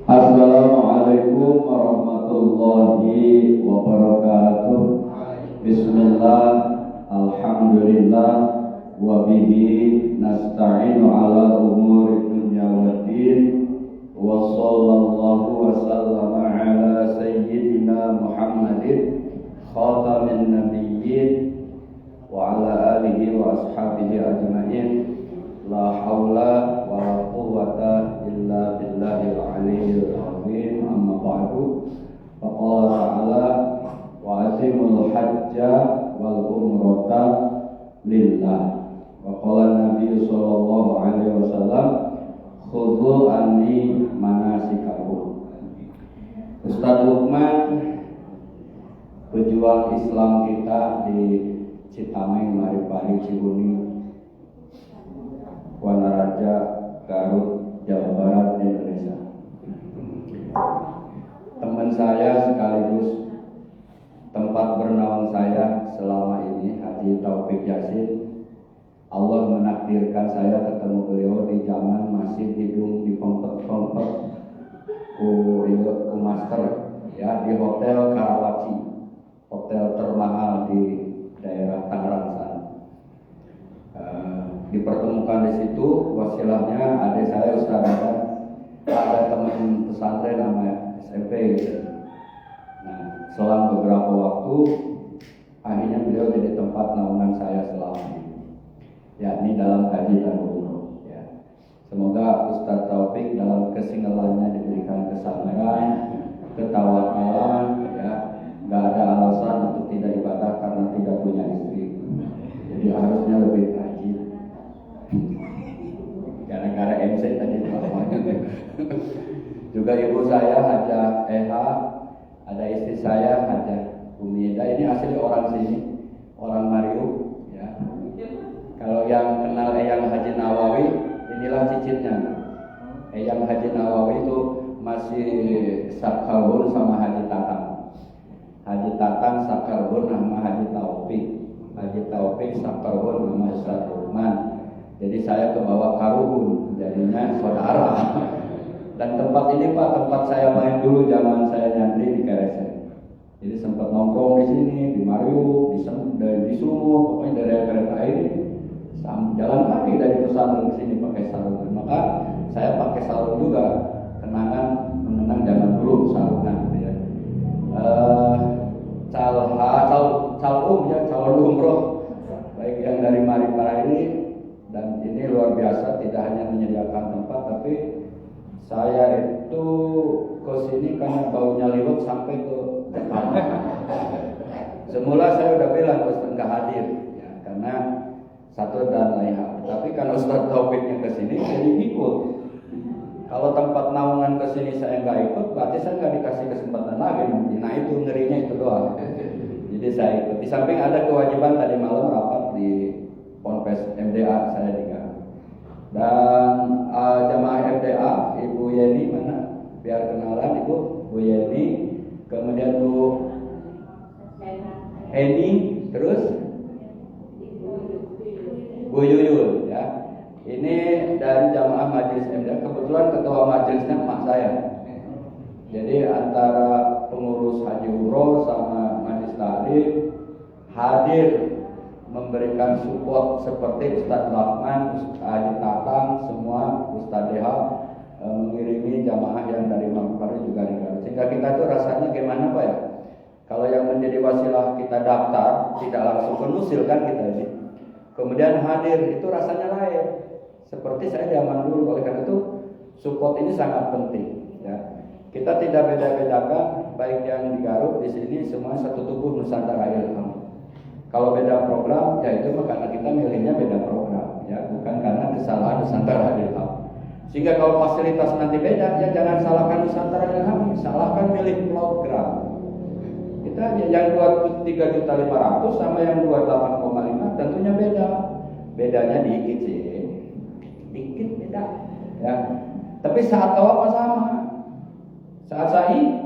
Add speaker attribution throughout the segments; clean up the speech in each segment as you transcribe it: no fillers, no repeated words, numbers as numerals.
Speaker 1: Assalamualaikum warahmatullahi wabarakatuh. Bismillah, alhamdulillah, wa bihi nasta'inu ala umuri dunya waddin. Wa sallallahu wa sallama ala sayyidina Muhammadin khatamin nabiyyin wa ala alihi wa ashabihi ajma'in. La haula wa la quwwata illa billahil aliyyil azim. Amma ba'du. Faqala ta'ala wa atimul hajja wal umrata lillah. Wa qala Nabi sallallahu alaihi wasallam khudhu anni manasikakum. Ustaz Lukman, pejuang Islam kita di Citameng, Maripari, Cibuni, Wanaraja, Garut, Jawa Barat, Indonesia. Teman saya sekaligus tempat bernaung saya selama ini, Haji Taufik Yasin. Allah menakdirkan saya ketemu beliau di zaman masih hidung di pempet-pempet ku master ya, di Hotel Karawaci, hotel termahal di daerah Tangerang sana. Dipertemukan di situ, wasilahnya adik saya Ustaz ada teman pesantren nama SMP gitu. Nah, selang beberapa waktu akhirnya beliau jadi tempat naungan saya selama ini, yakni dalam haji dan umroh ya. Semoga Ustaz Taufik dalam kesingelannya diberikan kesabaran, ketawakalan ya, gak ada alasan untuk tidak ibadah karena tidak punya istri. Jadi harusnya lebih rajin. Gara-gara MC tadi juga ibu saya Hajah Eha, ada istri saya Hajah Umida. Ini asli orang sini, orang Mariu ya. Kalau yang kenal Eyang Haji Nawawi, inilah cicitnya. Eyang Haji Nawawi itu masih sakarbun sama Haji Tatang. Haji Tatang sakarbun sama Haji Taufik. Haji Taufik sakarbun sama Ustaz Lukman. Jadi saya ke bawah karuhun, jadinya saudara. Dan tempat ini Pak, tempat saya main dulu zaman saya nyantri di Keresen. Jadi sempat nongkrong di sini, di Mariu, di Sumur, pokoknya dari kereta ini jalan kaki dari pesantren ke sini pakai sarung. Maka saya pakai sarung juga, kenangan mengenang zaman dulu sarungan gitu ya. Calum ya, calon umroh baik yang dari Maripara ini. Dan ini luar biasa, tidak hanya menyediakan tempat, tapi saya itu ke sini karena baunya liwet sampai ke depan. Semula saya udah bilang Ustaz nggak hadir, ya, karena satu dan lain hal. Tapi karena Ustaz Taufiknya ke sini, jadi ikut. Kalau tempat naungan ke sini saya nggak ikut, berarti saya nggak dikasih kesempatan lagi nanti. Nah itu ngerinya itu doang. Jadi saya ikut. Di samping ada kewajiban tadi malam rapat di Ponpes MDA saya juga. Dan jamaah MDA Ibu Yeni mana? Biar kenalan Ibu Yeni. Kemudian Bu Eni, terus Bu Yuyul ya. Ini dari jamaah majelis MDA. Kebetulan ketua majelisnya emak saya. Jadi antara pengurus haji umroh sama majelis taklim hadir memberikan support seperti Ustaz Lukman, Haji Tatang, semua Ustaz Deha mengirimi jamaah yang dari Maripari juga di Garut. Sehingga kita itu rasanya gimana Pak ya? Kalau yang menjadi wasilah kita daftar, tidak langsung penusil kan kita ini. Kemudian hadir itu rasanya lain. Seperti saya zaman dulu, oleh karena itu support ini sangat penting. Ya. Kita tidak beda-bedakan, baik yang di Garut di sini semua satu tubuh Nusantara Ilham. Kalau beda program, ya itu karena kita milihnya beda program, ya bukan karena kesalahan Nusantara Ilham. Sehingga kalau fasilitas nanti beda, ya jangan salahkan Nusantara Ilham, salahkan milih program. Kita yang 23.500.000 sama yang 28,5 tentunya beda. Bedanya dikit sih, dikit beda, ya. Tapi saat tawaf sama, saat sa'i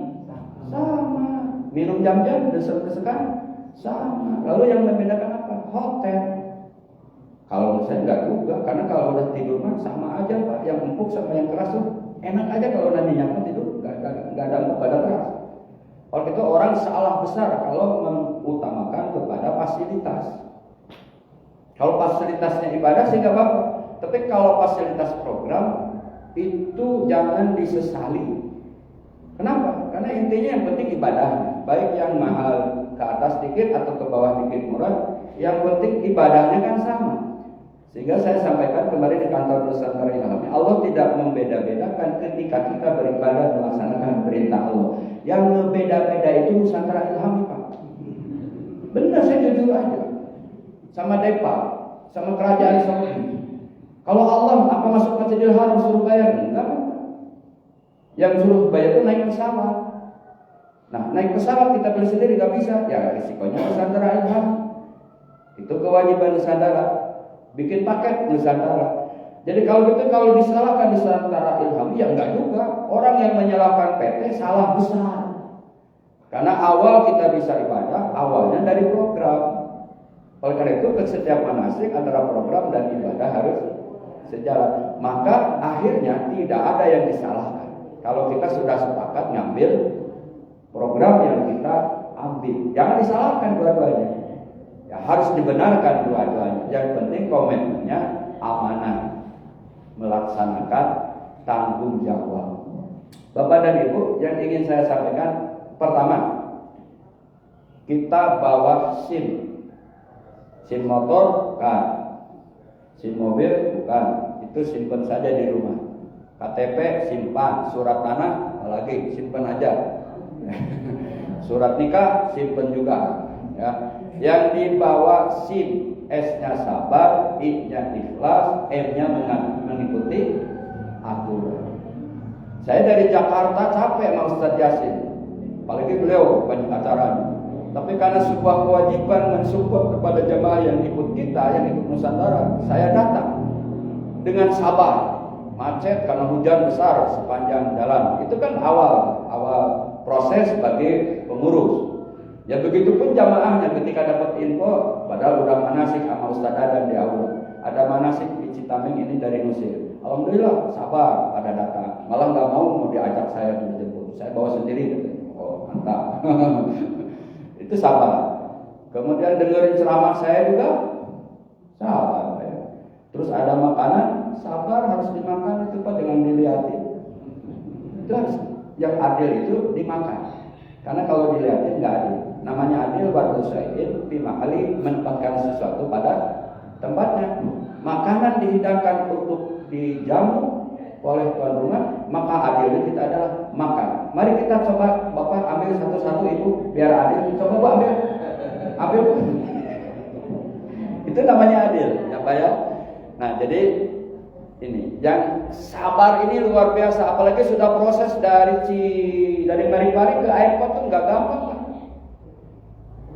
Speaker 1: sama, minum jam-jam desek-desekan sama. Lalu yang membedakan apa? Hotel. Kalau menurut saya enggak juga, karena kalau udah tidur mah sama aja Pak, yang empuk sama yang keras tuh Enak aja kalau nanti nyaman tidur, nggak ada keras. Kalau itu orang salah besar kalau mengutamakan kepada fasilitas. Kalau fasilitasnya ibadah sih nggak apa-apa. Tapi kalau fasilitas program itu jangan disesali. Kenapa? Karena intinya yang penting ibadahnya. Baik yang mahal ke atas dikit atau ke bawah dikit murah, yang penting ibadahnya kan sama. Sehingga saya sampaikan kemarin di kantor Nusantara Ilhami, Allah tidak membeda-bedakan ketika kita beribadah melaksanakan perintah Allah. Yang membeda-beda itu Nusantara Ilhami, Pak. Benar, saya jujur aja. Sama Depa, sama kerajaan Saudi. Kalau Allah apa masuk Masjidil Haram suruh bayar? Enggak. Yang suruh bayar itu naik pesawat. Nah, naik pesawat kita beli sendiri nggak bisa. Ya risikonya Nusantara Ilhami. Itu kewajiban Nusantara. Bikin paket Nusantara. Jadi kalau gitu, kalau disalahkan Nusantara Ilhami, ya enggak juga. Orang yang menyalahkan PT salah besar. Karena awal kita bisa ibadah, awalnya dari program. Oleh karena itu, setiap manasik antara program dan ibadah harus sejalan. Maka akhirnya tidak ada yang disalahkan. Kalau kita sudah sepakat ngambil program yang kita ambil, jangan disalahkan dua-duanya. Ya, harus dibenarkan dua-duanya. Yang penting komitmennya amanah, melaksanakan tanggung jawab. Bapak dan Ibu, yang ingin saya sampaikan, pertama, kita bawa SIM. SIM motor bukan, SIM mobil bukan, itu simpan saja di rumah. KTP simpan, surat tanah apalagi simpan aja. Surat nikah simpan juga. Ya. Yang dibawa SIM, S-nya sabar, I-nya ikhlas, M-nya mengikuti aturan. Saya dari Jakarta capek sama Ustadz Yasin, apalagi beliau banyak acaranya. Tapi karena sebuah kewajiban mensupport kepada jamaah yang ikut kita, yang ikut Nusantara, saya datang dengan sabar. Macet karena hujan besar sepanjang jalan. Itu kan awal proses sebagai pengurus. Ya begitu pun jamaahnya ketika dapat info, padahal udah manasik sama Ustadz Dadan di awal. Ada manasik di Citameng ini dari Mesir. Alhamdulillah sabar pada datang. Malah nggak mau diajak saya dijemput. Saya bawa sendiri. Oh mantap. Itu sabar. Kemudian dengerin ceramah saya juga sabar. Terus ada makanan, sabar harus dimakan itu Pak, dengan dilihatin. Itu harus, yang adil itu dimakan. Karena kalau dilihatin nggak adil. Namanya adil baru syai'in fi mahali, menempatkan sesuatu pada tempatnya. Makanan dihidangkan untuk dijamu oleh tuan rumah, maka adilnya kita adalah makan. Mari kita coba, Bapak ambil satu-satu itu biar adil. Coba Bapak ambil. Itu namanya adil, ya Pak ya. Nah jadi ini yang sabar ini luar biasa, apalagi sudah proses dari Maripari ke airport tuh nggak gampang Pak.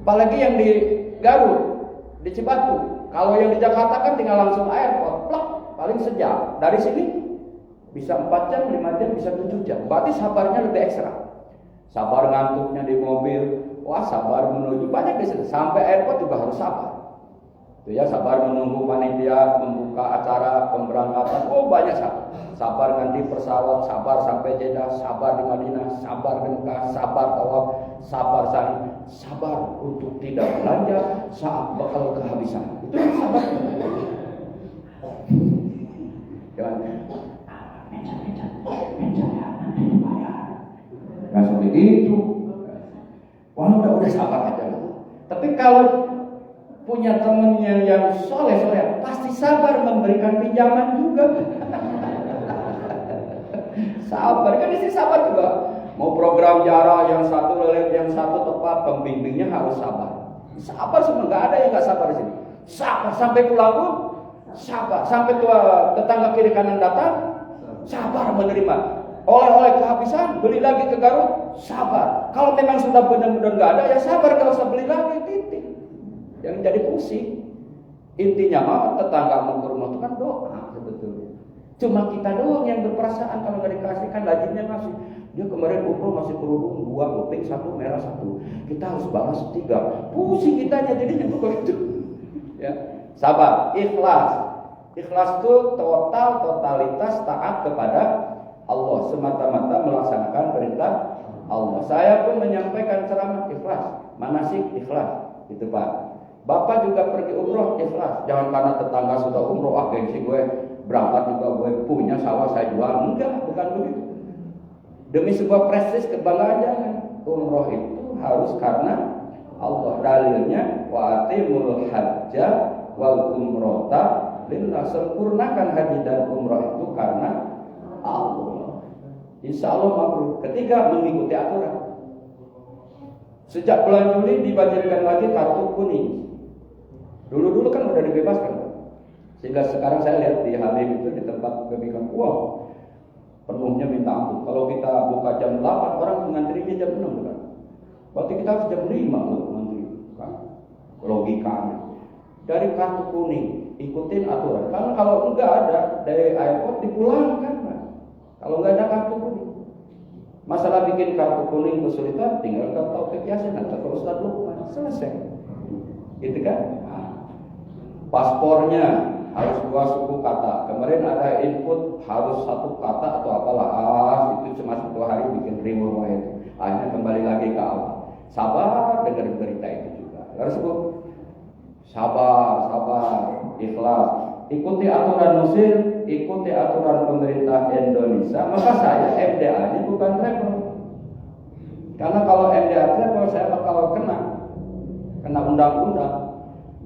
Speaker 1: Apalagi yang di Garut, di Cibatu. Kalau yang di Jakarta kan tinggal langsung airport, plak, paling sejam. Dari sini bisa 4 jam, 5 jam, bisa 7 jam. Berarti sabarnya lebih ekstra. Sabar ngantuknya di mobil, wah sabar menuju banyak di sini. Sampai airport juga harus sabar. Itu ya, sabar menunggu panitia membuka acara pemberangkatan. Oh banyak sabar. Sabar ganti pesawat, sabar sampai Jeddah, sabar di Madinah, sabar di Mekah, sabar tawaf, sabar sabar untuk tidak belanja saat bakal kehabisan. Itu sabar. Nggak seperti itu. Wah udah sabar aja. Tapi kalau punya temennya yang soleh, pasti sabar memberikan pinjaman juga. Sabar, kan isi sabar juga. Mau program jarak yang satu lelet, yang satu tepat, pembimbingnya harus sabar. Sabar semua, nggak ada yang nggak sabar di sini. Sabar sampai pulang pun, sabar sampai tua tetangga kiri kanan datang, sabar menerima. Oleh-oleh kehabisan, beli lagi ke Garut, sabar. Kalau memang sudah benar-benar nggak ada, ya sabar, nggak usah beli lagi, titik. Yang jadi pusing. Intinya mah tetangga mau ke rumah itu kan doa sebetulnya. Cuma kita doang yang berperasaan kalau nggak dikasih, kan lazimnya ngasih. Dia kemarin umroh masih kerudung 2, kuping 1, merah 1. Kita harus balas 3. Pusing kitanya jadinya begitu. Ya, sabar, ikhlas. Ikhlas itu totalitas taat kepada Allah. semata-mata melaksanakan perintah Allah. Saya pun menyampaikan ceramah ikhlas, manasik ikhlas, gitu Pak. Bapak juga pergi umroh ikhlas. Jangan karena tetangga sudah umroh, gengsi gue berangkat juga, gue punya sawah saya jual. Enggak, bukan begitu. Demi sebuah prestis kebanggaan jangan. Umroh itu harus karena Allah. Dalilnya wa atimul hajja wal umrota lillah. Sempurnakan haji dan umroh itu karena Allah. Insya Allah mabrur ketika mengikuti aturan. Sejak bulan Juli dibanjirkan lagi kartu kuning. Dulu kan udah dibebaskan, sehingga sekarang saya lihat di Halim itu di tempat kebikan uang penuhnya minta ampun. Kalau kita buka jam 8, orang mengantrinya jam 6 kan? Berarti kita harus jam 5 untuk mengantri kan? Logikanya dari kartu kuning ikutin aturan. Karena kalau enggak ada dari airport dipulangkan kan? Kalau enggak ada kartu kuning. Masalah bikin kartu kuning kesulitan, tinggal ke Taufik Yasin atau ke Ustadz Lukman, selesai. Gitu kan? Nah, paspornya harus 2 suku kata. Kemarin ada input harus 1 kata atau apalah. Itu cuma 1 hari bikin riwayat itu. Akhirnya kembali lagi ke awal. Sabar dengar berita itu juga. Harus sabar, ikhlas. Ikuti aturan Mesir, ikuti aturan pemerintah Indonesia. Maka saya MDA ini bukan travel. Karena kalau MDA travel saya bakal kena undang-undang.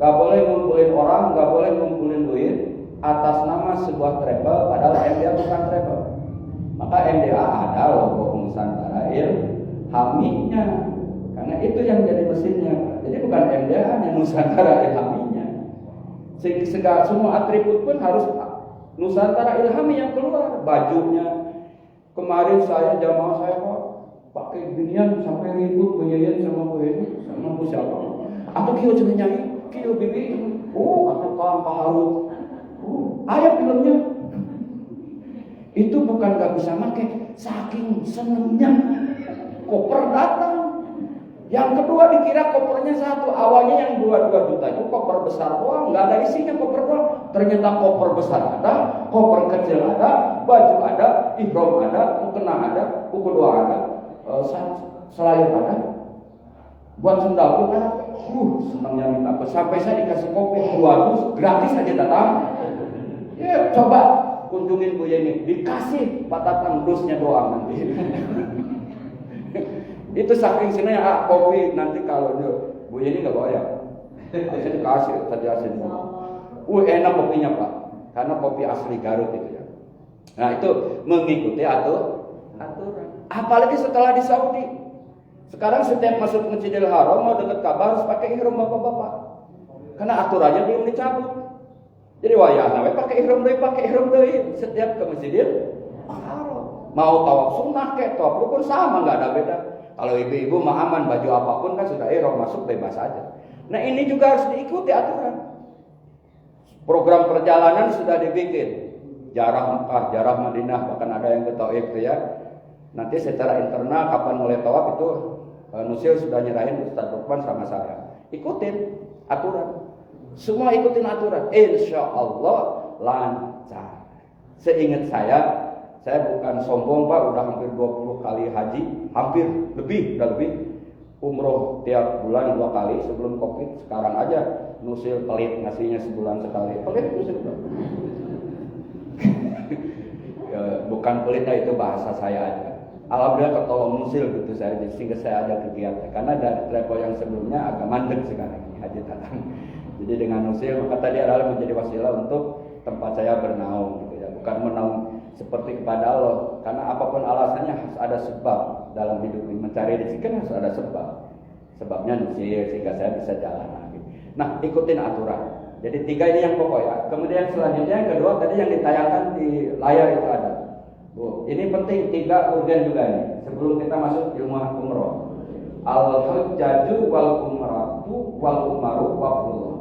Speaker 1: Gak boleh ngumpulin orang, gak boleh ngumpulin duit atas nama sebuah travel, padahal MDA bukan travel. Maka MDA ada logo Nusantara Ilhaminya, karena itu yang jadi mesinnya. Jadi bukan MDA nya, Nusantara Ilhaminya. Sehingga semua atribut pun harus Nusantara Ilhami yang keluar. Bajunya kemarin jamaah saya kok pakai ginian sampai ribut penyanyian sama Bu Heni sama Bu siapa. Atau kio cuma nyanyi, kio bibi, atau kawan pahalu, ayam filmnya. Itu bukan gak bisa pakai, saking senengnya koper datang. Yang kedua dikira kopernya 1, awalnya yang 22 juta itu koper besar doang, nggak ada isinya koper doang. Ternyata koper besar ada, koper kecil ada, baju ada, ihram ada, mukena ada, kuku doa ada, selayar ada, buat sendal pun ada. Senangnya minta apa? Sampai saya dikasih kopi 2 dus gratis aja datang. Ya coba kunjungin Bu Yeni, dikasih patatan dusnya doang nanti. Itu saking senangnya kopi nanti kalau Bu Yeni nggak bayar. Saya dikasih tadi asin. Enak kopinya Pak, karena kopi asli Garut itu ya. Nah itu mengikuti aturan. Apalagi setelah di Saudi. Sekarang setiap masuk Masjidil Haram mau dekat Ka'bah harus pakai ihram bapak-bapak. Karena aturannya belum dicabut. Jadi wayahna we pakai ihram deui setiap ke Masjidil Haram. Mau tawaf sunnah kayak tawaf rukun sama enggak ada beda. Kalau ibu-ibu mah aman, baju apapun kan sudah ihram masuk bebas saja. Nah, ini juga harus diikuti aturan. Program perjalanan sudah dibikin. Jarah Mekah, jarah Madinah, bahkan ada yang ke Taif ya. Nanti secara internal kapan mulai tawaf itu Nusil sudah nyerahin Ustadz Lukman sama saya. Ikutin aturan. Semua ikutin aturan. Insya Allah lancar. Seingat saya bukan sombong Pak, udah hampir 20 kali haji, hampir udah lebih. Umroh tiap bulan 2 kali sebelum Covid. Sekarang aja Nusil pelit ngasihnya sebulan sekali. Pelit Nusil. Bukan pelitnya, itu bahasa saya aja. Alhamdulillah ketolong Nusil gitu saya, sehingga saya ada kegiatan. Karena dari travel yang sebelumnya agak mandek sekarang ini haji datang. Jadi dengan Nusil maka tadi adalah menjadi wasilah untuk tempat saya bernaung gitu ya. Bukan menaung seperti kepada Allah, karena apapun alasannya harus ada sebab dalam hidup ini. Mencari rezeki kan harus ada sebab. Sebabnya Nusil sehingga saya bisa jalan lagi. Nah, ikutin aturan. Jadi 3 ini yang pokok ya. Kemudian selanjutnya yang kedua tadi yang ditayangkan di layar itu ada. Bu, ini penting 3 urgen juga ini. Sebelum kita masuk ilmu umroh. Al-hujjaju wal umratu wal umaru wafrullah.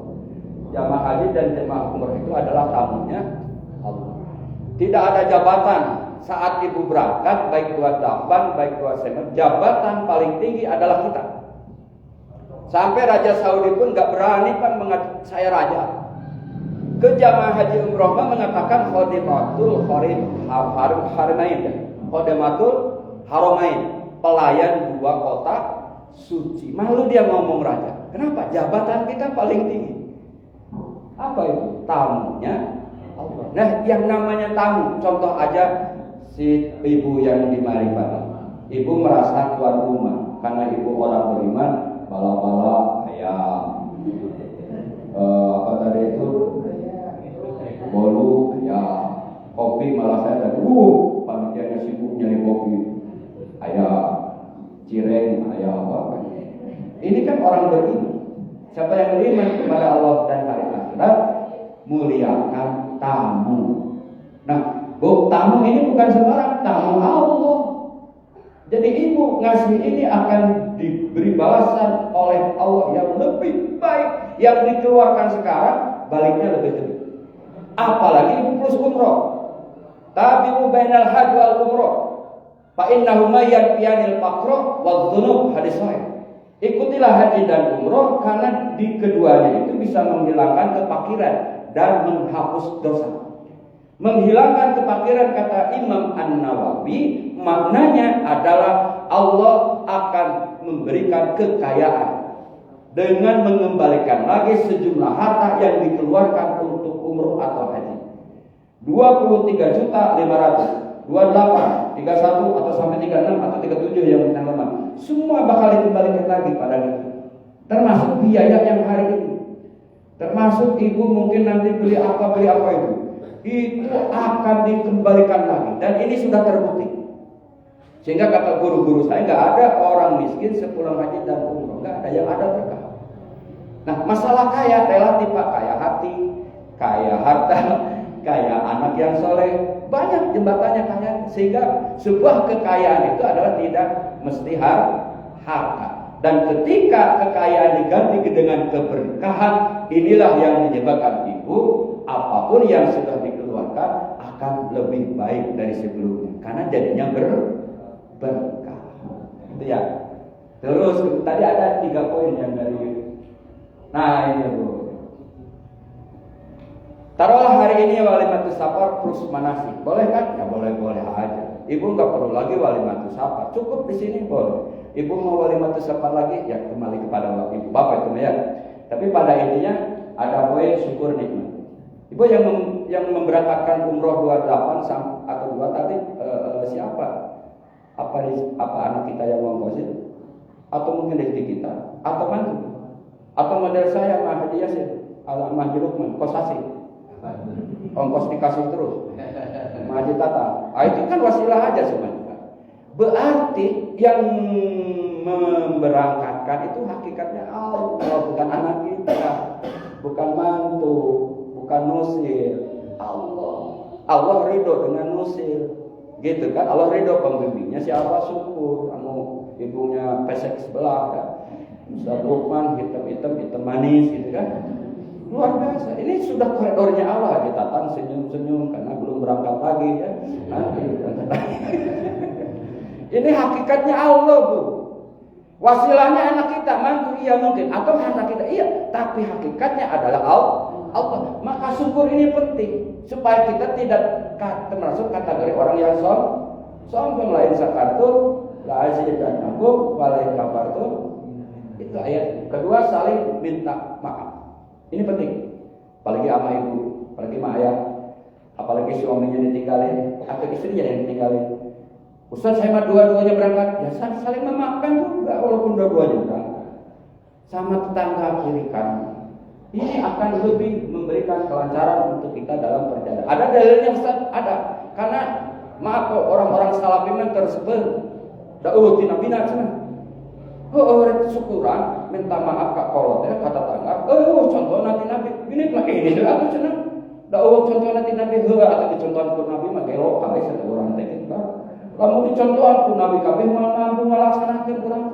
Speaker 1: Jamaah haji dan jamaah umroh itu adalah tamunya Allah. Tidak ada jabatan saat ibu berangkat, baik buat Dafan, baik buat Semen. Jabatan paling tinggi adalah kita. Sampai Raja Saudi pun gak berani Pak mengatakan saya raja. Ke jamaah haji umroh mengatakan khodimatul haramain. Khodimatul Haramain, pelayan dua kota suci. Malu dia ngomong raja. Kenapa? Jabatan kita paling tinggi. Apa itu? Tamunya Allah. Nah, yang namanya tamu, contoh aja si ibu yang di Maribari. Ibu merasa tuan rumah karena ibu orang beriman, bala-bala ayam. Apa tadi itu? Bolu ya, kopi malah saya tadi. Panitianya sibuk nyari kopi. Ayam, cireng, ayam apa? Ini kan orang beriman. Siapa yang beriman kepada Allah dan hari akhirat, muliakan tamu. Nah, tamu ini bukan sembarang, tamu Allah. Jadi ibu ngasih ini akan diberi balasan oleh Allah yang lebih baik. Yang dikeluarkan sekarang baliknya lebih gede. Apalagi ibu plus umroh. Tabi'u bainal hajj wal umroh. Fa innahuma yanfiyanil faqra wal dzunub, hadis sahih. Ikutilah haji dan umroh karena di keduanya itu bisa menghilangkan kefakiran dan menghapus dosa. Menghilangkan kefakiran, kata Imam An-Nawawi, maknanya adalah Allah akan memberikan kekayaan dengan mengembalikan lagi sejumlah harta yang dikeluarkan untuk umroh atau haji. 23.500.000, 28, 31 atau sampai 36 atau 37 yang kita lemah. Semua bakal dikembalikan lagi pada kita. Termasuk biaya yang hari ini. Termasuk ibu mungkin nanti beli apa itu. Itu akan dikembalikan lagi. Dan ini sudah terbukti. Sehingga kata guru-guru saya, nggak ada orang miskin sepulang haji dan umroh. Nggak ada, yang ada berkah. Nah, masalah kaya relatif Pak. Kaya hati, kaya harta, kaya anak yang soleh. Banyak jembatannya kaya. Sehingga sebuah kekayaan itu adalah tidak mesti harta. Dan ketika kekayaan diganti dengan keberkahan, inilah yang menyebabkan ibu, apapun yang sudah dikeluarkan akan lebih baik dari sebelumnya. Karena jadinya berkah. Itu ya. Terus tadi ada 3 poin yang dari. Nah ini Bu. Taruhlah hari ini walimatus safar plus manasik. Boleh kan? Ya boleh aja. Ibu nggak perlu lagi walimatus safar. Cukup di sini boleh. Ibu mau walimatus safar lagi, ya kembali kepada ibu bapak itu ya. Tapi pada intinya ada poin syukur nikmat. Ibu yang memberangkatkan umroh 28 atau 2 tadi siapa? Apa anak kita yang ngongkosin? Atau mungkin rezeki kita? Atau mantu? Atau model saya Mah Haji Yasin, Mah Haji Lukman, kosasi. Ongkos dikasih terus. Mah Haji Tata. Itu kan wasilah aja sebenarnya. Berarti yang memberangkatkan itu hakikatnya Allah, bukan anak kita, bukan mantu, bukan nusir. Allah ridho dengan nusir, gitu kan? Allah ridho pembimbingnya siapa, syukur. Ibunya pesek sebelah kan, Ustaz Lukman hitam manis, gitu kan? Luar biasa. Ini sudah koridornya Allah. Haji Tatan senyum karena belum berangkat lagi ya. Nanti berangkat lagi. Ini hakikatnya Allah Bu. Wasilahnya anak kita, mantu iya mungkin, atau anak kita iya, tapi hakikatnya adalah Allah. Maka syukur ini penting supaya kita tidak termasuk kategori orang yang sombong. Lain sakatul, la aziz dan aku, walain kafartu. Itu ayat kedua, saling minta maaf. Ini penting. Apalagi sama ibu, apalagi sama ayah, apalagi suaminya ditinggalin atau istrinya yang ditinggalin. Ustaz saya mah dua-duanya berangkat, ya saling memaafkan juga walaupun dua-duanya berangkat. Sama tetangga kiri kanan. Ini akan lebih memberikan kelancaran untuk kita dalam perjalanan. Ada dalilnya Ustaz? Ada. Karena maaf orang-orang salafin tersebut da'uh tina cenah. Syukuran minta maaf kak kolot ya kata tangga. Contoh nanti nabi ini mah ini juga tuh cenah. Da'uh contoh nanti nabi atau dicontohan ku nabi mah gelo kali satu orang teh kan. Lamun dicontohan ku nabi kabeh mah mampu ngalaksanakeun urang.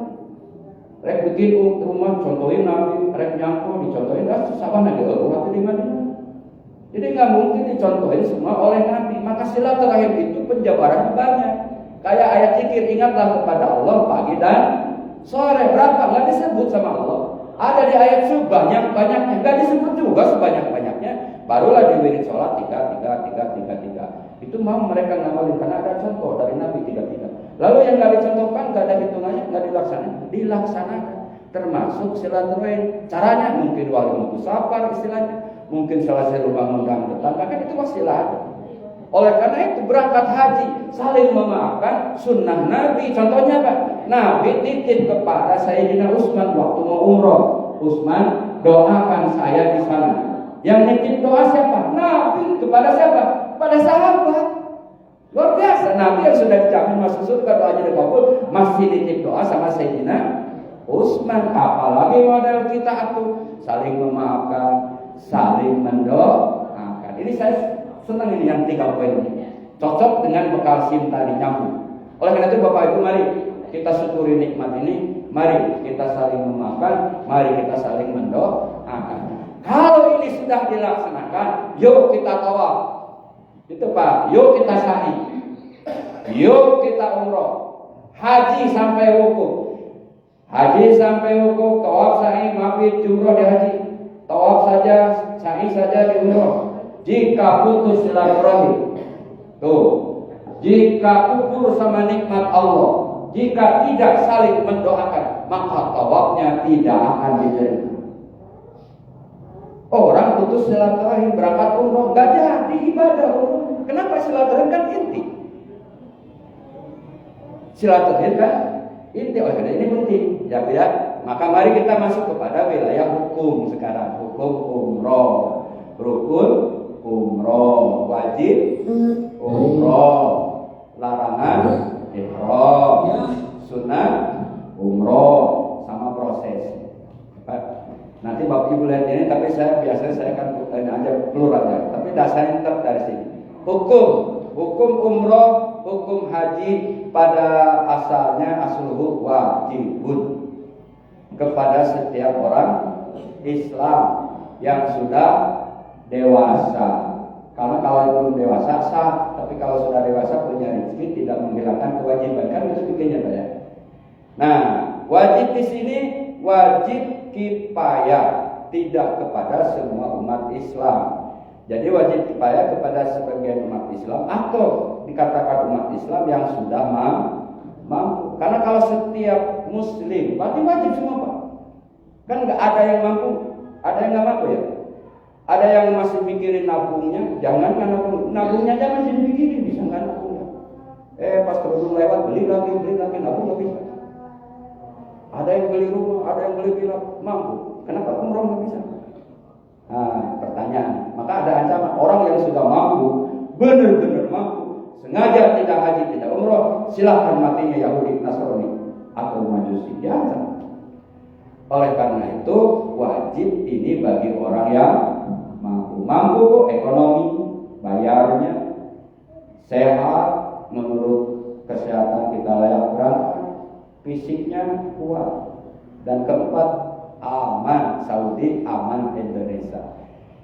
Speaker 1: Rek bikin rumah contohin nabi, rek nyangko dicontohin sabana ge hati di Madinah. Jadi nggak mungkin dicontohin semua oleh nabi. Maka silaturahim itu penjabarannya banyak. Kayak ayat zikir, ingatlah kepada Allah pagi dan sore. Berapa? Nggak disebut sama Allah. Ada di ayat sebanyak-banyaknya, nggak disebut juga sebanyak-banyaknya. Barulah di wirid sholat 3. Itu Itu mau mereka ngamalin karena ada contoh dari Nabi tidak. Lalu yang nggak dicontohkan, nggak ada hitungannya, nggak dilaksanakan. Termasuk silaturahim. Caranya mungkin wali mutu safar istilahnya, mungkin selesai rumah mengundang tetangga, kan itu wasilah ada. Oleh karena itu berangkat haji saling memaafkan sunnah Nabi. Contohnya apa? Nabi titip kepada Sayyidina Utsman waktu mau umroh. Utsman, doakan saya di sana. Yang nitip doa siapa? Nabi kepada siapa? Pada sahabat. Luar biasa. Nabi yang sudah dijamin masuk surga, doanya dikabul, masih nitip doa sama Sayyidina Utsman. Apalagi model kita atuh saling memaafkan, saling mendoakan. Ini saya senang ini yang 3 poin ini. Cocok dengan bekal SIM tadi nyambung. Oleh karena itu Bapak Ibu, mari kita syukuri nikmat ini. Mari kita saling memaafkan, mari kita saling mendoakan. Kalau ini sudah dilaksanakan, yuk kita tawaf. Itu Pak, yuk kita sa'i. Yuk kita umroh. Haji sampai wukuf. Haji sampai wukuf, tawaf, sa'i, mabit, jumroh di haji. Tawaf saja, sa'i saja di umroh. Jika putus silaturahim, tuh, jika kufur sama nikmat Allah, jika tidak saling mendoakan, maka tawafnya tidak akan diterima. Orang putus silaturahim berangkat umroh, nggak jadi ibadah umroh. Kenapa? Silaturahim kan inti. Silaturahim kan inti. Oleh karena ini penting, ya. Maka mari kita masuk kepada wilayah hukum sekarang. Hukum umroh, rukun umroh, wajib umroh, larangan ihram, sunnah umroh, sama proses. Nanti Bapak Ibu lihat ini, tapi biasanya saya akan aja plural ya. Tapi dasarnya tetap dari sini. Hukum umroh, hukum haji pada asalnya asluhu wajibun kepada setiap orang Islam yang sudah dewasa. Karena kalau belum dewasa sah, tapi kalau sudah dewasa punya rezeki tidak menghilangkan kewajiban, kan itu begini Pak ya. Nah, wajib di sini wajib kifayah, tidak kepada semua umat Islam. Jadi wajib kifayah kepada sebagian umat Islam atau dikatakan umat Islam yang sudah mampu. Karena kalau setiap muslim berarti wajib semua Pak. Kan nggak ada yang mampu, ada yang nggak mampu ya. Ada yang masih mikirin nabungnya, jangan kan nabungnya aja masih dipikirin, bisa nggak nabungnya? Pas kerudung lewat beli lagi, nabung nggak bisa. Ada yang beli rumah, ada yang beli villa, mampu. Kenapa umroh nggak bisa? Nah, pertanyaan. Maka ada ancaman orang yang sudah mampu, benar-benar mampu, sengaja tidak haji, tidak umroh, silahkan matinya Yahudi, Nasrani atau Majusi. Jangan. Oleh karena itu wajib ini bagi orang yang mampu ekonomi, bayarnya, sehat, menurut kesehatan kita layak berangkat, fisiknya kuat, dan keempat aman Saudi, aman Indonesia.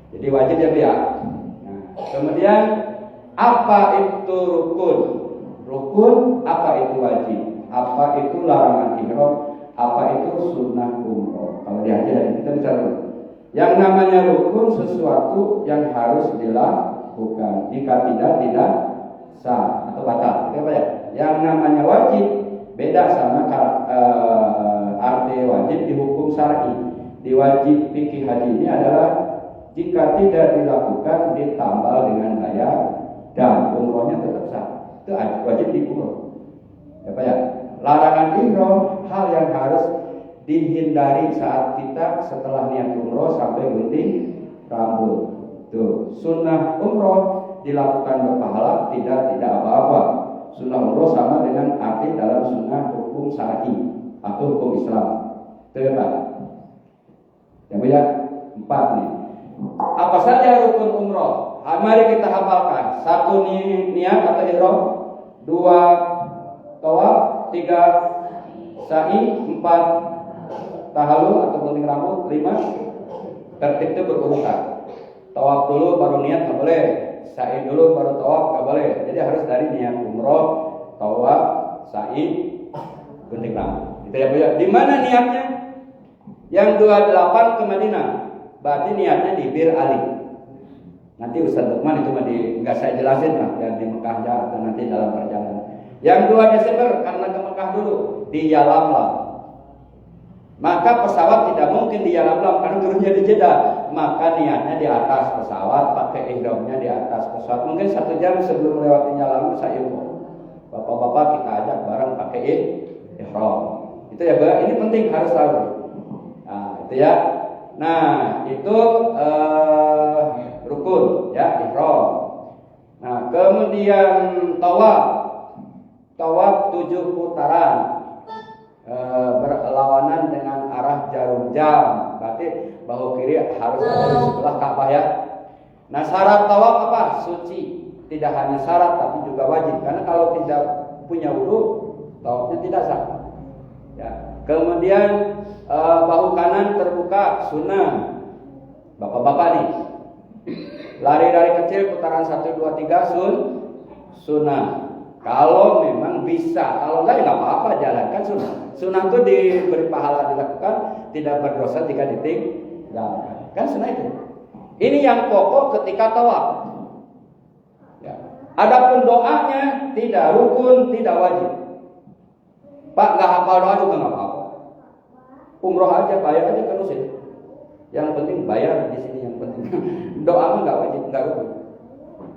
Speaker 1: Jadi wajib ya Pak. Nah, kemudian apa itu rukun? Rukun apa itu wajib? Apa itu larangan ihram? Apa itu sunnah umroh? Kalau di haji kita bicara dulu. Yang namanya rukun sesuatu yang harus dilakukan. Jika tidak sah atau batal. Oke Pak ya? Yang namanya wajib beda sama arti wajib di hukum syar'i. Di wajib fikih haji ini adalah jika tidak dilakukan ditambal dengan bayar dan umrohnya tetap sah. Itu wajib di umroh. Ya Pak ya? Larangan ihram hal yang harus dihindari saat kita setelah niat umroh sampai gunting rambut. Tuh, sunnah umroh dilakukan berpahala, tidak apa-apa. Sunnah umroh sama dengan arti dalam sunnah hukum syar'i atau hukum Islam. Itu ya Pak. Ya Pak ya, 4 nih. Apa saja rukun umroh? Mari kita hafalkan. 1 niat atau ihram, 2 tawaf, 3 sa'i, 4 tahallul atau gunting rambut, 5 tertib berurutan. Tawaf dulu baru niat nggak boleh, sa'i dulu baru tawaf nggak boleh. Jadi harus dari niat umroh, tawaf, sa'i, gunting rambut. Itu ya Bu ya. Di mana niatnya? Yang 28 ke Madinah. Berarti niatnya di Bir Ali. Nanti Ustaz Lukman itu nggak saya jelasin lah, yang di Mekah aja atau nanti dalam perjalanan. Yang 2 Desember karena ke Mekah dulu di Yalamlam. Maka pesawat tidak mungkin di Yalamlam karena turunnya di Jeddah. Maka niatnya di atas pesawat, pakai ihramnya di atas pesawat. Mungkin 1 jam sebelum melewati Yalamlam saya info. Bapak-bapak kita ajak bareng pakai ihram. Itu ya, Mbak. Ini penting harus tahu. Nah, itu ya. Nah, itu rukun ya, ihram. Nah, kemudian tawaf 7 putaran. Berlawanan dengan arah jarum jam. Berarti bahu kiri harus ada di sebelah Ka'bah ya. Nah, syarat tawaf apa? Suci. Tidak hanya syarat tapi juga wajib. Karena kalau tidak punya wudu, tawafnya tidak sah. Ya. Kemudian bahu kanan terbuka, sunnah. Bapak-bapak nih, lari dari kecil putaran 1, 2, 3 sunnah. Kalau memang bisa, kalau enggak ya nggak apa-apa, jalankan sunnah. Sunnah itu diberi pahala dilakukan, tidak berdosa jika ditinggalkan. Kan sunnah itu. Ini yang pokok ketika tawaf. Ya. Adapun doanya tidak rukun, tidak wajib. Pak nggak hafal doa juga nggak apa-apa. Umroh aja, bayar aja ke Rusia. Yang penting bayar di sini yang penting. Doa mah nggak wajib, nggak rukun.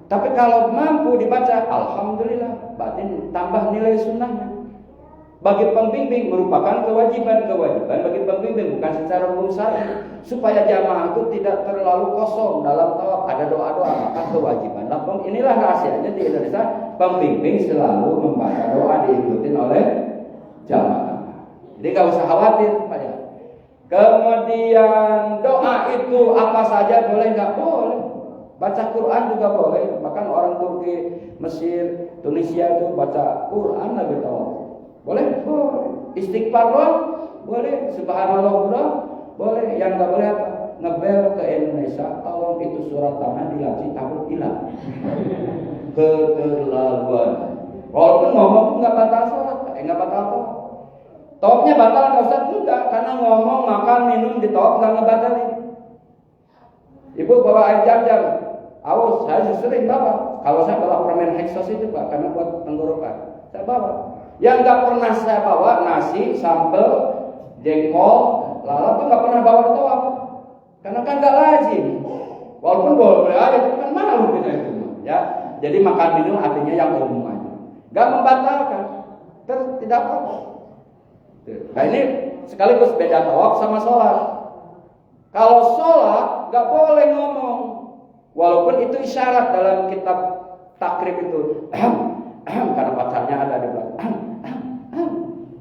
Speaker 1: Tapi kalau mampu dibaca, alhamdulillah, berarti tambah nilai sunnahnya. Bagi pembimbing merupakan kewajiban bagi pembimbing, bukan secara umum syar'i, supaya jamaah itu tidak terlalu kosong dalam tawaf. Ada doa-doa, maka kewajiban. Nah, inilah rahasianya di Indonesia, pembimbing selalu membaca doa diikutin oleh jamaah. Jadi nggak usah khawatir, Pak ya. Kemudian doa itu apa saja boleh, nggak boleh. Baca Quran juga boleh. Bahkan orang Turki, Mesir, Tunisia itu baca Quran lagi tawaf. Boleh? Boleh. Istighfar boleh. Subhanallah boleh. Yang nggak boleh apa? Ngebel ke Indonesia, tolong itu surat tanah dilaci takut hilang. Keterlaluan. Walaupun ngomong itu nggak batal sholat, nggak batal tawaf. Tawafnya batal nggak Ustaz? Enggak, karena ngomong, makan, minum di tawaf nggak ngebatalin. Ibu bawa air jam-jam. Awas, saya sering bawa. Kalau saya bawa permen Hexos itu Pak, karena buat tenggorokan. Saya bawa. Yang nggak pernah saya bawa nasi, sambal, jengkol, lalap itu nggak pernah bawa ke tawaf. Karena kan nggak lazim. Walaupun boleh aja, itu kan malu kita itu. Ya, jadi makan minum artinya yang umum aja. Nggak membatalkan. Tidak apa-apa. Nah ini sekaligus beda tawaf sama sholat. Kalau sholat nggak boleh ngomong. Walaupun itu isyarat dalam kitab takrib itu, karena pacarnya ada di belakang,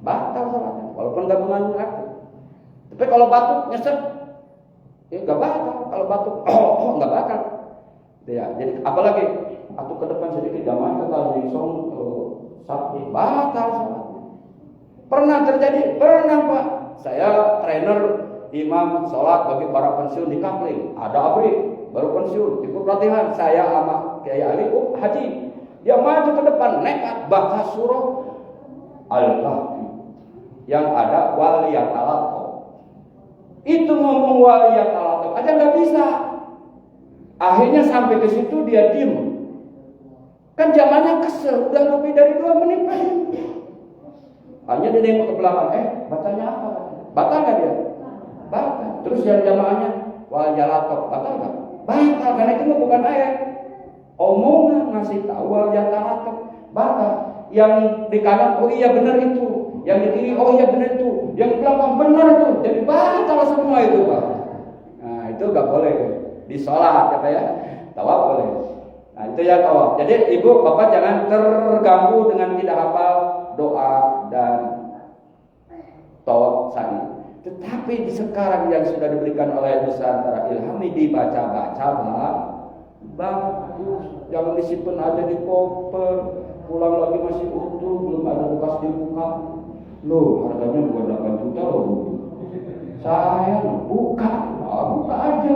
Speaker 1: batal sholatnya. Walaupun nggak mengandung arti. Tapi kalau batuk nyesek, ya nggak batal. Kalau batuk, nggak batal. Ya, jadi apalagi aku ke depan sedikit, jangan kalau langsung sakit, batal sholatnya. Pernah terjadi, pernah Pak. Saya trainer imam sholat bagi para pensiun di Kapling. Ada abri baru pensiun, ikut pelatihan. Saya sama Kiai Ali, haji. Dia maju ke depan, nekat baca surah Al-Kahfi yang ada waliyatalato. Itu ngomong waliyatalato aja nggak bisa. Akhirnya sampai ke situ dia diem. Kan zamannya kesel, udah lebih dari 2 menit Pak. Hanya dia nengok ke belakang, bacanya apa? Batal nggak dia? Batal. Terus yang jamaahnya waliyatalato, batal nggak? Batal, karena itu bukan ayat. Omongan ngasih tahu waliyatalato, batal. Yang di kanan, oh iya benar itu. Yang di kiri, oh iya benar itu. Yang di belakang benar itu. Jadi batal semua itu Pak. Nah itu nggak boleh di sholat ya. Tawaf boleh. Nah itu ya tawaf. Jadi ibu bapak jangan terganggu dengan tidak hafal doa dan tawaf sa'i. Tetapi sekarang yang sudah diberikan oleh Nusantara Ilhami dibaca-baca bagus. Jangan disimpan aja di koper, pulang lagi masih utuh, belum ada bekas dibuka. Loh, harganya bukan 8 juta loh. Saya buka aja.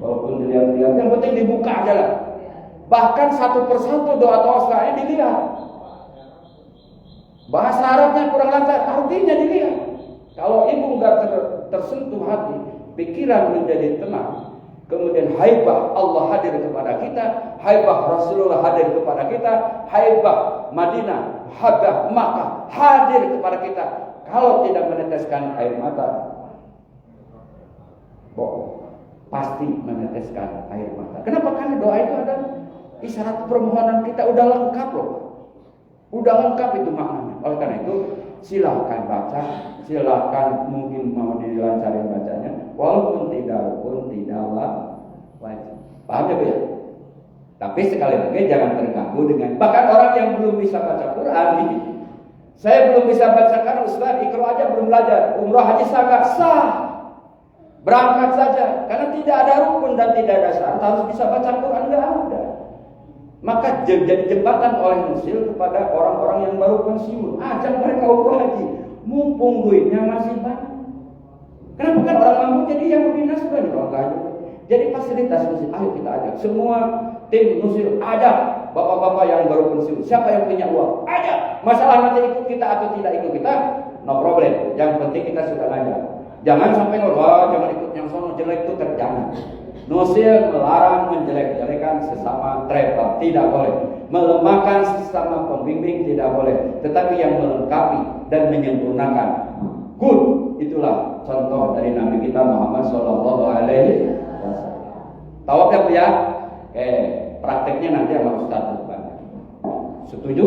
Speaker 1: Walaupun dilihat-lihat, yang penting dibuka aja lah. Bahkan satu persatu doa tawaf dilihat. Bahasa Arabnya kurang lancar, artinya dilihat. Kalau ibu nggak tersentuh hati, pikiran menjadi tenang. Kemudian haibah Allah hadir kepada kita, haibah Rasulullah hadir kepada kita, haibah Madinah, haibah Makkah hadir kepada kita. Kalau tidak meneteskan air mata, bohong. Pasti meneteskan air mata. Kenapa? Karena doa itu ada isyarat permohonan kita udah lengkap loh. Udah lengkap itu maknanya. Oleh karena itu silakan baca, silakan mungkin mau dilancarin bacanya, walaupun tidaklah wajib. Paham ya Bu ya? Tapi sekali lagi jangan terganggu dengan bahkan orang yang belum bisa baca Quran ini. Saya belum bisa bacakan Ustaz, Iqra aja belum belajar. Umrah haji sah. Berangkat saja, karena tidak ada rukun dan tidak ada syarat harus bisa baca Quran, nggak ada. Maka jadi jembatan oleh Musil kepada orang-orang yang baru pensiun. Ajak mereka umroh haji, mumpung duitnya masih banyak. Kenapa? Kan orang mampu jadi yang lebih nasibah nih orang kaya. Jadi fasilitas Musil, ayo kita ajak semua tim Musil, ajak bapak-bapak yang baru pensiun. Siapa yang punya uang? Ajak. Masalah nanti ikut kita atau tidak ikut kita, no problem. Yang penting kita sudah ngajak. Jangan sampai jangan ikut yang sono jelek itu terjangan. Nusil melarang menjelek-jelekan sesama travel, tidak boleh. Melemahkan sesama pembimbing, tidak boleh. Tetapi yang melengkapi dan menyempurnakan, good. Itulah contoh dari Nabi kita Muhammad Sallallahu Alaihi Wasallam. Tawaf ya Bu ya? Prakteknya nanti sama Ustaz Lukman. Setuju?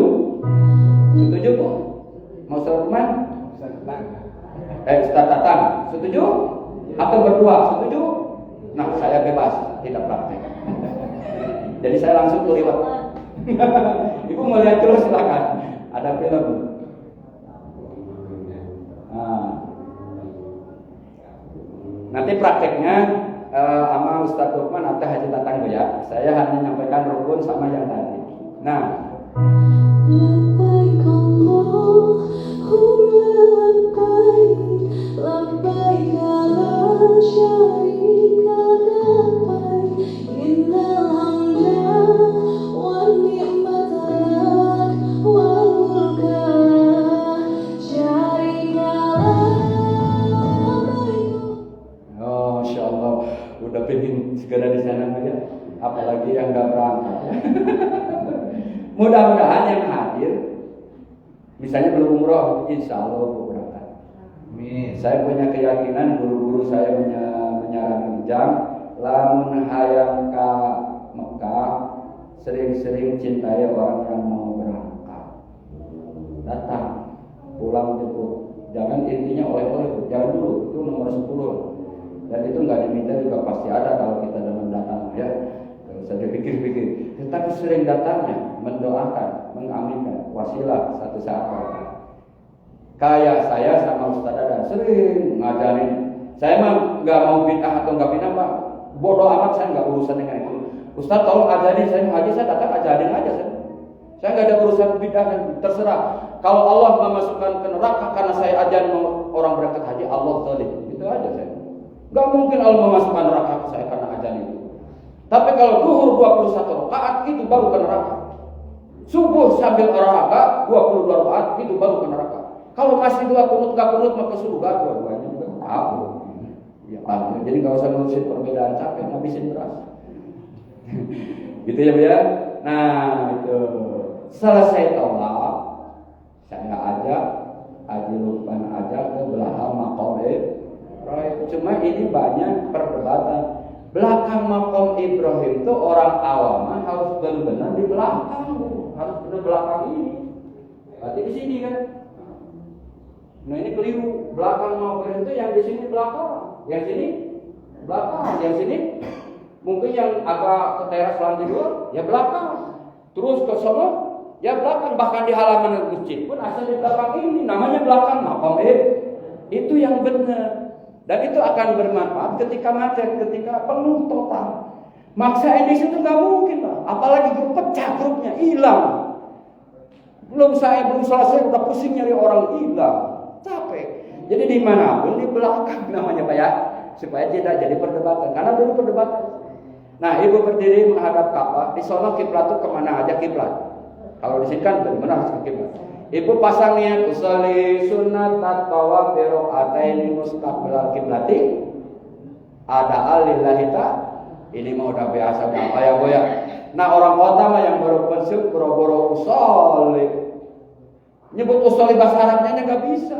Speaker 1: Setuju Bu? Mau Ustaz Lukman? Ustaz datang, setuju? Atau berdua, setuju? Nah, saya bebas, tidak praktek. Jadi saya langsung lewat. Ibu mau lihat dulu silakan. Ada film. Nah, nanti prakteknya sama Ustaz Lukman atau Haji Tatang ya. Saya hanya menyampaikan rukun sama yang tadi. Nah, udah pengen segera di sana ya, apalagi yang nggak berangkat. Mudah-mudahan yang hadir, misalnya belum umroh, insya Allah berangkat. Saya punya keyakinan, guru-guru saya menyarankan jam, lamun hayang ka Mekah, sering-sering cintai orang yang mau berangkat. Datang, pulang jemput. Jangan intinya oleh-oleh, jangan dulu, itu nomor 10. Dan itu nggak diminta juga pasti ada kalau kita dalam datang ya. Saya pikir-pikir, tetapi sering datangnya mendoakan, mengaminkan, wasilah satu saat berkah. Kayak saya sama Ustaz Dadan sering ngajarin. Saya mah nggak mau bid'ah atau nggak bid'ah Pak. Bodoh amat, saya nggak urusan dengan itu. Ustaz tolong ajarin saya haji, saya datang ajarin aja saya. Saya nggak ada urusan bid'ah dan terserah. Kalau Allah memasukkan ke neraka karena saya ajarin orang berangkat haji, Allah zalim. Itu aja saya. Gak mungkin Allah memasukkan neraka ke saya karena ajan itu. Tapi kalau zuhur 21 rakaat itu baru ke neraka. Subuh sambil olahraga 22 rakaat itu baru ke neraka. Kalau masih 2 kunut gak kunut maka surga dua-duanya juga aku. Ya paham. Jadi gak usah ngurusin perbedaan, capek ngabisin beras. Gitu ya Bu ya. Nah itu selesai tawaf, saya ajak Haji Lukman ajak ke belakang maqam Cuma ini banyak perdebatan. Belakang maqam Ibrahim itu orang awam harus benar-benar di belakang, harus benar belakang ini. Berarti di sini kan. Nah ini keliru. Belakang maqam itu yang di sini belakang, yang sini belakang, yang sini mungkin yang agak ke teras lantai 2 ya belakang. Terus ke sono ya belakang, bahkan di halaman masjid pun asal di belakang ini namanya belakang maqam itu yang benar. Dan itu akan bermanfaat ketika macet, ketika penuh total. Maksa edisi itu nggak mungkin lah. Apalagi grup pecah, grupnya hilang. Belum selesai udah pusing nyari orang, hilang. Capek. Jadi dimanapun di belakang namanya Pak ya, supaya tidak jadi perdebatan. Karena dulu perdebatan. Nah ibu berdiri menghadap Ka'bah. Di sono kiblat itu kemana aja kiblat. Kalau di sini kan benar harus ke kiblat. Ibu pasang niat usolli sunat at-tawaf bi raka'ataini mustaqbilal qiblati ada alillahi Ini mah udah biasa, udah apa ya Bu ya. Nah orang kota mah yang baru pensiun boro-boro usoli. Nyebut usoli bahasa Arabnya nggak bisa.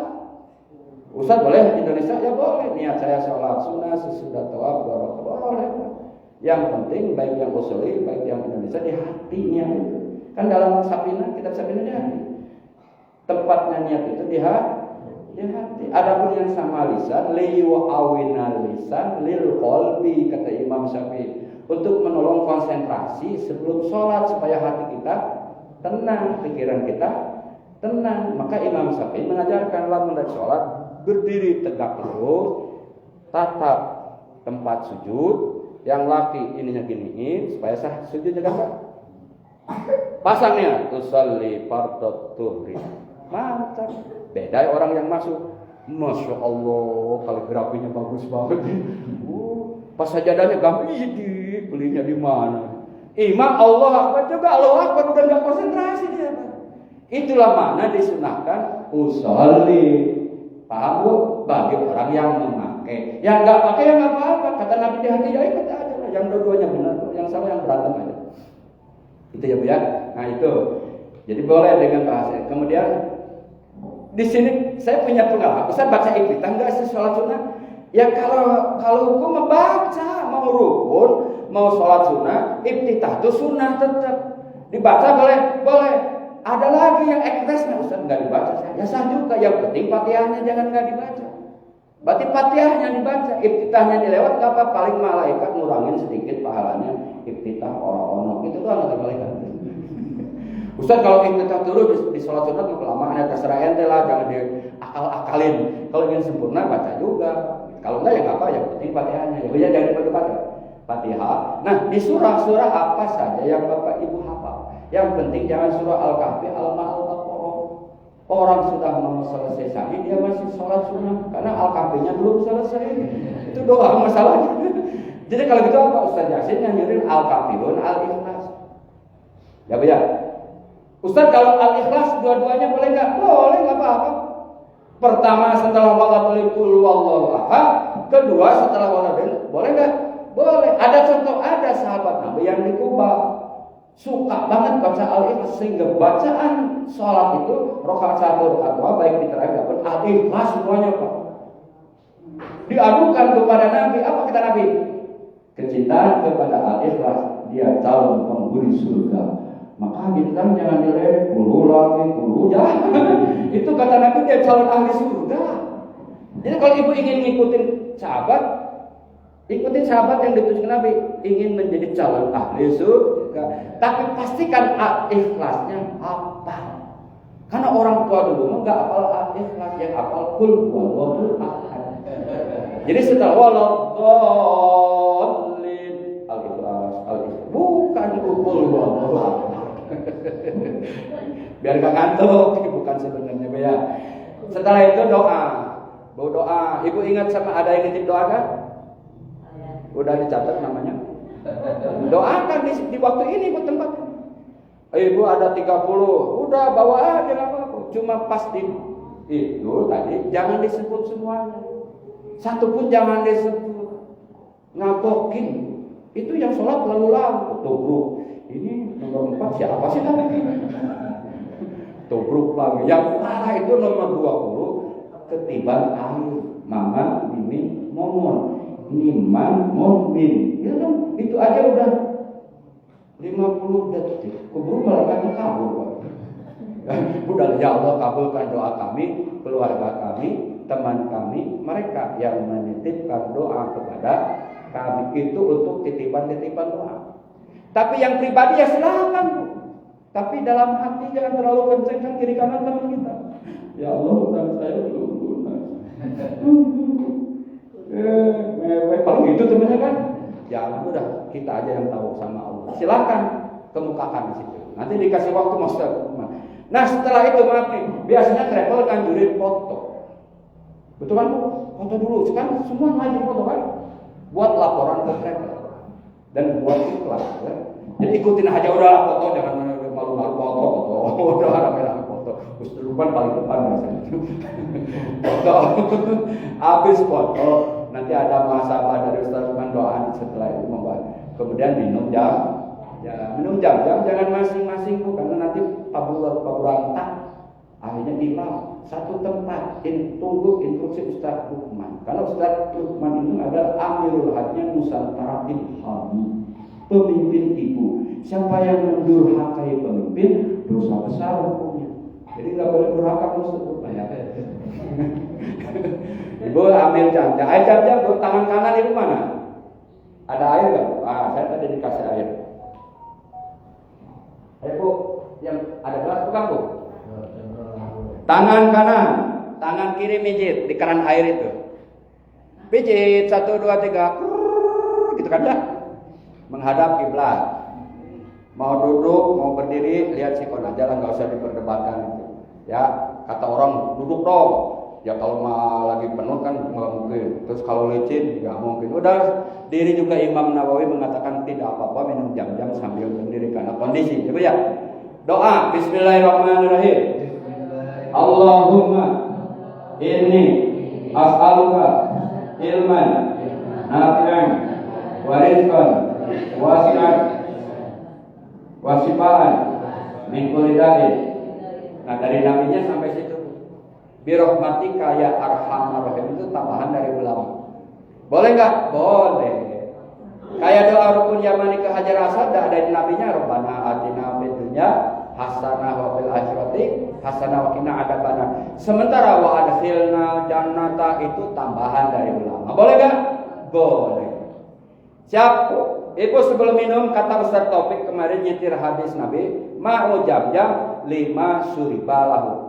Speaker 1: Ustaz boleh Indonesia? Ya boleh. Niat saya sholat sunnah sesudah tawaf boleh. Yang penting baik yang usoli baik yang Indonesia di hatinya itu. Kan dalam Safinah, kitab Safinah di hati. Tempatnya niat itu di hati. Adapun yang sama lisan, liyu awinal lisan lil qalbi, kata Imam Syafi'i, untuk menolong konsentrasi sebelum sholat supaya hati kita tenang, pikiran kita tenang. Maka Imam Syafi'i mengajarkan lamun dari sholat berdiri tegak lurus, tatap tempat sujud, yang laki ininya giniin supaya sah sujudnya gampang. Pasangnya tusalli fardhu tuhri. Mantap. Beda orang yang masuk. Masya Allah, kaligrafinya bagus banget. Pas sajadahnya gampang, belinya di mana? Imam Allah Akbar juga, Allah Akbar udah nggak konsentrasi dia. Itulah mana disunahkan usolli. Paham Bu? Bagi orang yang memakai. Yang nggak pakai ya nggak apa-apa. Kata Nabi di hati ya ikut aja. Yang dua-duanya benar, yang salah yang berantem aja. Itu ya Bu ya. Nah itu. Jadi boleh dengan bahasa. Kemudian di sini saya punya pengalaman. Ustaz baca iftitah enggak sih sholat sunnah? Ya kalau hukum membaca, mau rukun, mau sholat sunnah, iftitah itu sunnah tetap. Dibaca boleh. Ada lagi yang ekspresnya Ustaz enggak dibaca. Ya sah juga. Yang penting Fatihahnya jangan enggak dibaca. Berarti Fatihahnya dibaca, iftitahnya dilewat enggak apa, paling malaikat ngurangin sedikit pahalanya. Iftitah orang-orang itu kan ada malaikat. Ustaz kalau iftitah dulu di sholat sunnah kelamaan ya terserah ente lah, jangan diakal-akalin. Kalau ingin sempurna baca juga. Kalau enggak ya enggak apa, yang penting Fatihahnya. Ya jangan diperdebatkan. Fatihah. Nah, di surah-surah apa saja yang Bapak Ibu hafal. Yang penting jangan surah Al-Kahfi, Al-Baqarah. Orang sudah mau selesai sahih dia masih sholat sunnah karena Al-Kahfinya belum selesai. Itu doa masalahnya. Jadi kalau gitu apa Ustaz Yasin yang nyirin Al-Kafirun, Al-Ikhlas. Ya Bu ya. Ustaz kalau Al-Ikhlas dua-duanya boleh nggak? Boleh, nggak apa-apa. Pertama setelah walatul wallahu ahad, kedua setelah walatul, boleh nggak? Boleh. Ada contoh, ada sahabat Nabi yang di Kuba suka banget baca Al-Ikhlas sehingga bacaan sholat itu rakaat 1 rakaat 2 baik di terakhir maupun Al-Ikhlas semuanya Pak. Diadukan kepada Nabi, apa kata Nabi? Kecintaan kepada Al-Ikhlas dia calon penghuni surga. Maka kita jangan dilempar puluh jangan. Itu kata Nabi dia calon ahli surga. Jadi kalau ibu ingin ngikutin sahabat, ikutin sahabat yang diputuskan Nabi, ingin menjadi calon ahli surga. Tapi pastikan ikhlasnya apa? Karena orang tua dulu nggak hafal ikhlas, yang hafal kul huwallahu ahad. Jadi setelah waladdallin al-ikhlas bukan kul huwallahu ahad. Biar gak ngantuk, bukan sebenarnya ya. Setelah itu doa. Doa. Ibu ingat sama ada yang nitip doa kan? Udah dicatat namanya. Doakan di waktu ini buat tempat. Ibu ada 30, udah bawa aja nggak apa-apa. Cuma pasti itu tadi jangan disebut semuanya. Satu pun jangan disebut. Ngabokin. Itu yang sholat lalu tubruk. Ini nomor 4 siapa sih tadi? Tubruk lagi. Yang parah itu nomor 20 ketiban air. Mama, Mimi, Momon. Niman, Momin. Ya kan? Itu aja udah 50 detik. Kubur malaikatnya kabur. Udah ya Allah kabulkan doa kami, keluarga kami, teman kami, mereka yang menitipkan doa kepada kami itu untuk titipan-titipan doa. Tapi yang pribadi ya silakan Bu. Tapi dalam hati jangan terlalu kenceng kan kiri kanan teman kita. Ya Allah, utang saya belum lunas. Paling itu temannya kan. Jangan udah kita aja yang tahu sama Allah. Silakan kemukakan di situ. Nanti dikasih waktu master. Nah setelah itu maaf nih, biasanya travel kan juri foto. Betul kan Bu? Foto dulu. Sekarang semua lagi foto kan. Buat laporan ke travel. Dan buat iklan ya. Jadi ikutin aja udah foto, jangan malu-malu foto. Udah rame-rame foto. Ustaz paling depan biasanya. Foto. Habis foto, nanti ada muhasabah dari Ustaz Lukman doa setelah itu membuat. Kemudian minum jam, minum jam jangan masing-masing Bu, karena nanti paburantak. Akhirnya imam satu tempat tunggu instruksi Ustaz Lukman. Karena Ustaz Lukman itu adalah Amirul Hajnya Nusantara Ilhami, pemimpin ibu. Siapa yang mendurhakai pemimpin, dosa besar hukumnya. Jadi nggak boleh durhaka Ustaz Lukman ya. Ibu ambil jam-jam, air jam-jam tangan kanan itu mana? Ada air nggak? Saya tadi dikasih air. Ayo Bu, yang ada gelas bukan Bu? Tangan kanan, tangan kiri mijit di keran air itu. Pijit 1, 2, 3, gitu kan dah. Menghadap kiblat. Mau duduk, mau berdiri, lihat sikon aja lah, nggak usah diperdebatkan itu. Ya, kata orang duduk dong. Ya kalau mah lagi penuh kan nggak mungkin. Terus kalau licin nggak mungkin. Udah diri juga Imam Nawawi mengatakan tidak apa-apa minum jam-jam sambil berdiri karena kondisi. Coba ya. Doa. Bismillahirrahmanirrahim. Allahumma inni as'aluka ilman nafi'an wa rizqan wasi'an wa shifaan min kulli da'in. Nah, dari nabinya sampai situ. Bi rahmatika ya arhamar rahim, itu tambahan dari ulama. Boleh enggak? Boleh. Kayak doa rukun yamani ke Hajar Aswad ada di nabinya, Rabbana atina fid dunya hasanah wa fil akhirati hasanah wa qina adzabannar. Sementara wa adkhilna jannata itu tambahan dari ulama. Boleh enggak? Boleh. Siap? Ibu sebelum minum kata Ustaz Taufik kemarin nyetir hadis Nabi, ma'u jam-jam 5 suribalahu.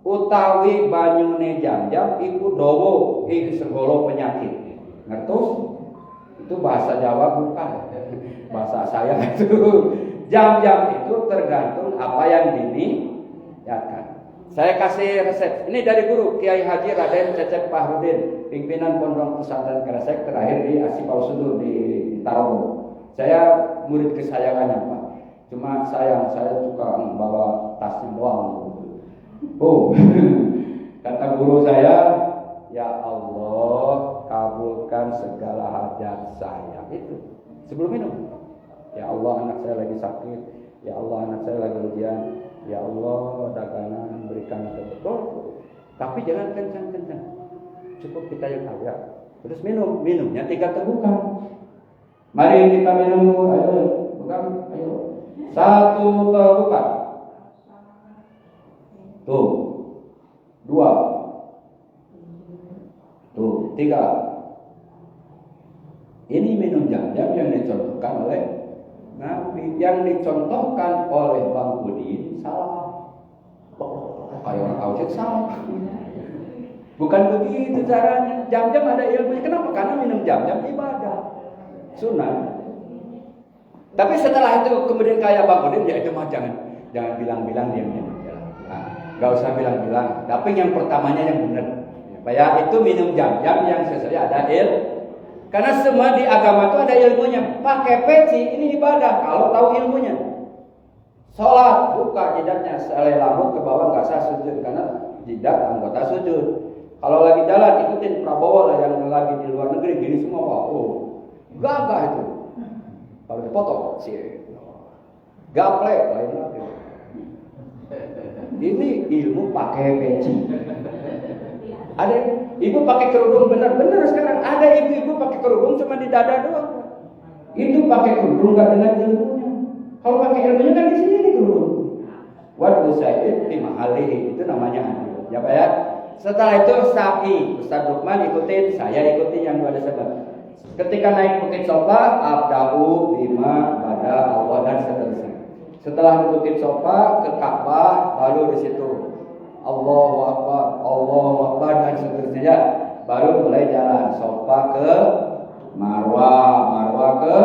Speaker 1: Utawi banyune jam-jam iku dawa ing segala penyakit. Ngertos? Itu bahasa Jawa bukan. Bahasa saya itu. Jam-jam itu tergantung apa yang diniatkan. Saya kasih resep. Ini dari guru Kiai Haji Raden Cecep Fahrudin, pimpinan Pondok Pesantren Kresek terakhir di Asipau Sudur di Tarogong. Saya murid kesayangannya Pak. Cuma sayang saya suka membawa tasnya doang. Oh, kata guru saya, ya Allah kabulkan segala hajat saya. Itu sebelum minum. Ya Allah anak saya lagi sakit. Ya Allah anak saya lagi ujian. Ya Allah dagangan berikan betul. Tapi jangan kencang-kencang. Cukup kita yang agak. Terus minumnya 3 tegukan. Mari kita minum. Ayo, bukan. Ayo. 1 tegukan. Tuh, 2, tuh, 3. Ini minum jam-jam yang dicontohkan oleh Nabi, yang dicontohkan oleh Bang Udin salah. Kayak orang Ausit salah. Bukan begitu caranya. Jam-jam ada ilmunya. Kenapa? Karena minum jam-jam ibadah, sunnah. Tapi setelah itu kemudian kayak Bang Udin, ya itu mah jangan bilang-bilang diam-diam. Gak usah bilang-bilang, tapi yang pertamanya yang benar. Ya, itu minum jam-jam yang sesuai ada Karena semua di agama itu ada ilmunya. Pakai peci ini ibadah kalau tahu ilmunya. Sholat buka jidatnya, selai lambung ke bawah nggak sah sujud karena jidat anggota sujud. Kalau lagi jalan ikutin Prabowo lah yang lagi di luar negeri gini semua Pak. Oh, gagah itu. Kalau dipotong sih, gaplek lain lagi. Ini ilmu pakai peci. Ada ibu pakai kerudung benar-benar sekarang. Ada ibu-ibu pakai kerudung cuma di dada doang. Itu pakai kerudung nggak dengan ilmunya. Kalau pakai ilmunya kan di sini kerudung. Waduh saya terima alih itu namanya adil. Ya Pak ya. Setelah itu sa'i Ustaz Lukman ikutin, saya ikutin yang 2 Desember. Ketika naik Bukit Sofa, abdahu bima pada Allah dan seterusnya. Setelah Bukit Sofa ke Ka'bah, baru di situ Allahu Akbar dan seterusnya. Baru mulai jalan Sofa ke Marwah, Marwah ke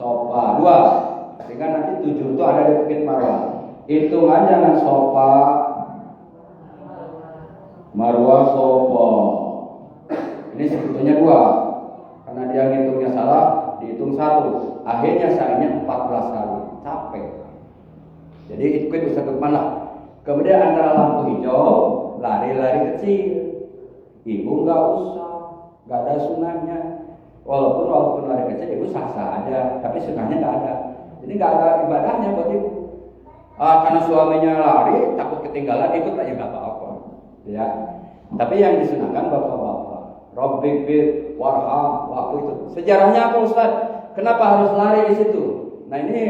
Speaker 1: Sofa 2. Sehingga nanti 7 itu ada di Bukit Marwah. Hitungan jangan Sofa, Marwah, Sofa. Ini sebetulnya 2. Karena dia ngitungnya salah, dihitung 1. Akhirnya sa'inya 14 kali. Capek. Jadi ikut Ustaz Lukman lah. Kemudian antara lampu hijau, lari-lari kecil. Ibu nggak usah, nggak ada sunahnya. Walaupun lari kecil ibu sah-sah aja, tapi sunnahnya nggak ada. Jadi nggak ada ibadahnya buat ibu. Karena suaminya lari, takut ketinggalan, ikut aja nggak apa-apa. Ya. Tapi yang disunahkan bapak-bapak, Rabbikbir, warham, waktu itu. Sejarahnya apa Ustaz? Kenapa harus lari di situ? Nah ini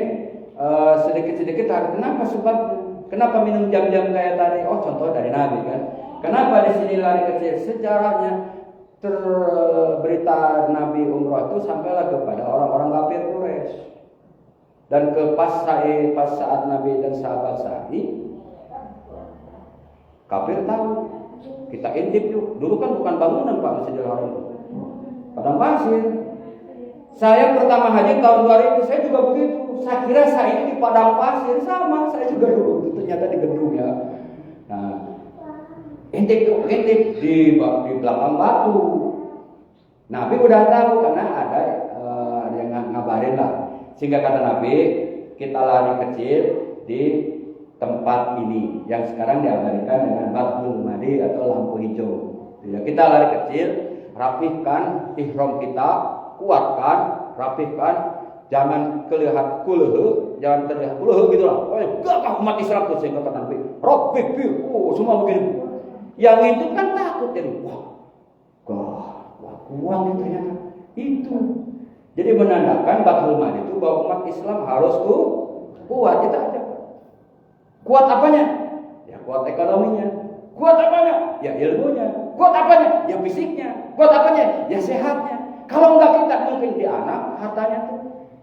Speaker 1: sedikit-sedikit kenapa sebabnya? Kenapa minum jam-jam kayak tadi? Oh contoh dari Nabi kan. Kenapa di sini lari kecil? Sejarahnya berita Nabi umrah itu sampailah kepada orang-orang kafir Quraisy. Dan pas saat Nabi dan sahabat sa'i, kafir tahu. Kita intip yuk. Dulu kan bukan bangunan Pak Masjidil Haram, padang pasir. Saya pertama haji tahun 2000, saya juga begitu. Saya kira saya ini di padang pasir, sama saya juga dulu. Ternyata di gedung ya. Nah, intip di belakang batu. Nabi udah tahu karena ada yang ngabarin lah. Sehingga kata Nabi, kita lari kecil di tempat ini yang sekarang diabadikan dengan Bathul Madi atau lampu hijau. Ya, kita lari kecil, rapihkan ihram kita, kuatkan, rapihkan, jangan terlihat kuleuh gitu lah. Gagah umat Islam tuh sehingga kata Nabi, Rabbik semua begini. Yang itu kan takut jadi wah kuat itu ternyata itu. Jadi menandakan Bathul Madi itu bahwa umat Islam harus kuat itu aja. Kuat apanya? Ya kuat ekonominya. Kuat apanya? Ya ilmunya. Kuat apanya? Ya fisiknya. Kuat apanya? Ya sehatnya. Kalau enggak kita mungkin di anak hartanya tuh,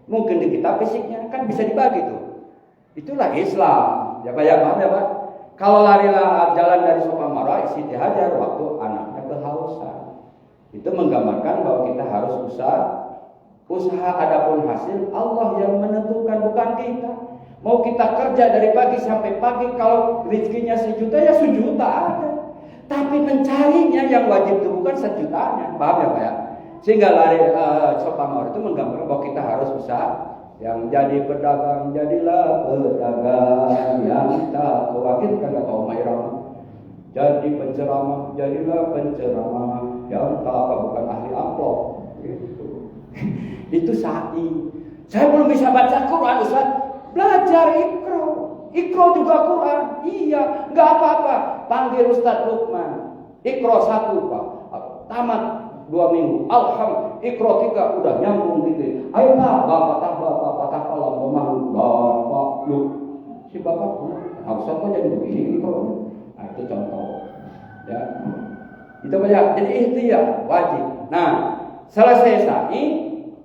Speaker 1: mungkin di kita fisiknya kan bisa dibagi tuh. Itulah Islam. Ya Pak ya Pak. Kalau larilah jalan dari Safa Marwah isi dihajar waktu anaknya kehausan. Itu menggambarkan bahwa kita harus usaha adapun hasil Allah yang menentukan bukan kita. Mau kita kerja dari pagi sampai pagi, kalau rezekinya 1 juta ya 1 juta ada. Tapi mencarinya yang wajib itu bukan 1 jutanya. Paham ya Pak ya? Sehingga lari Safa Marwah itu menggambarkan bahwa kita harus usaha. Yang jadi pedagang jadilah pedagang yang tak kewakil kan kata Oma Irama. Jadi penceramah jadilah penceramah yang tak bukan ahli amplop. Gitu. Itu sa'i. Saya belum bisa baca Quran Ustaz. Belajar Iqra juga Quran. Iya, enggak apa-apa. Panggil Ustaz Lukman. Iqra 1 Pak. Tamat 2 minggu. Alhamdulillah. Iqra 3 udah nyambung gitu. Ayo Pak, patah kolam pemalu. Bapak lu. Si Bapak Ustaz kok jadi begini Iqra. Nah, itu contoh. Ya. Itu banyak. Jadi ikhtiar wajib. Nah, selesai sa'i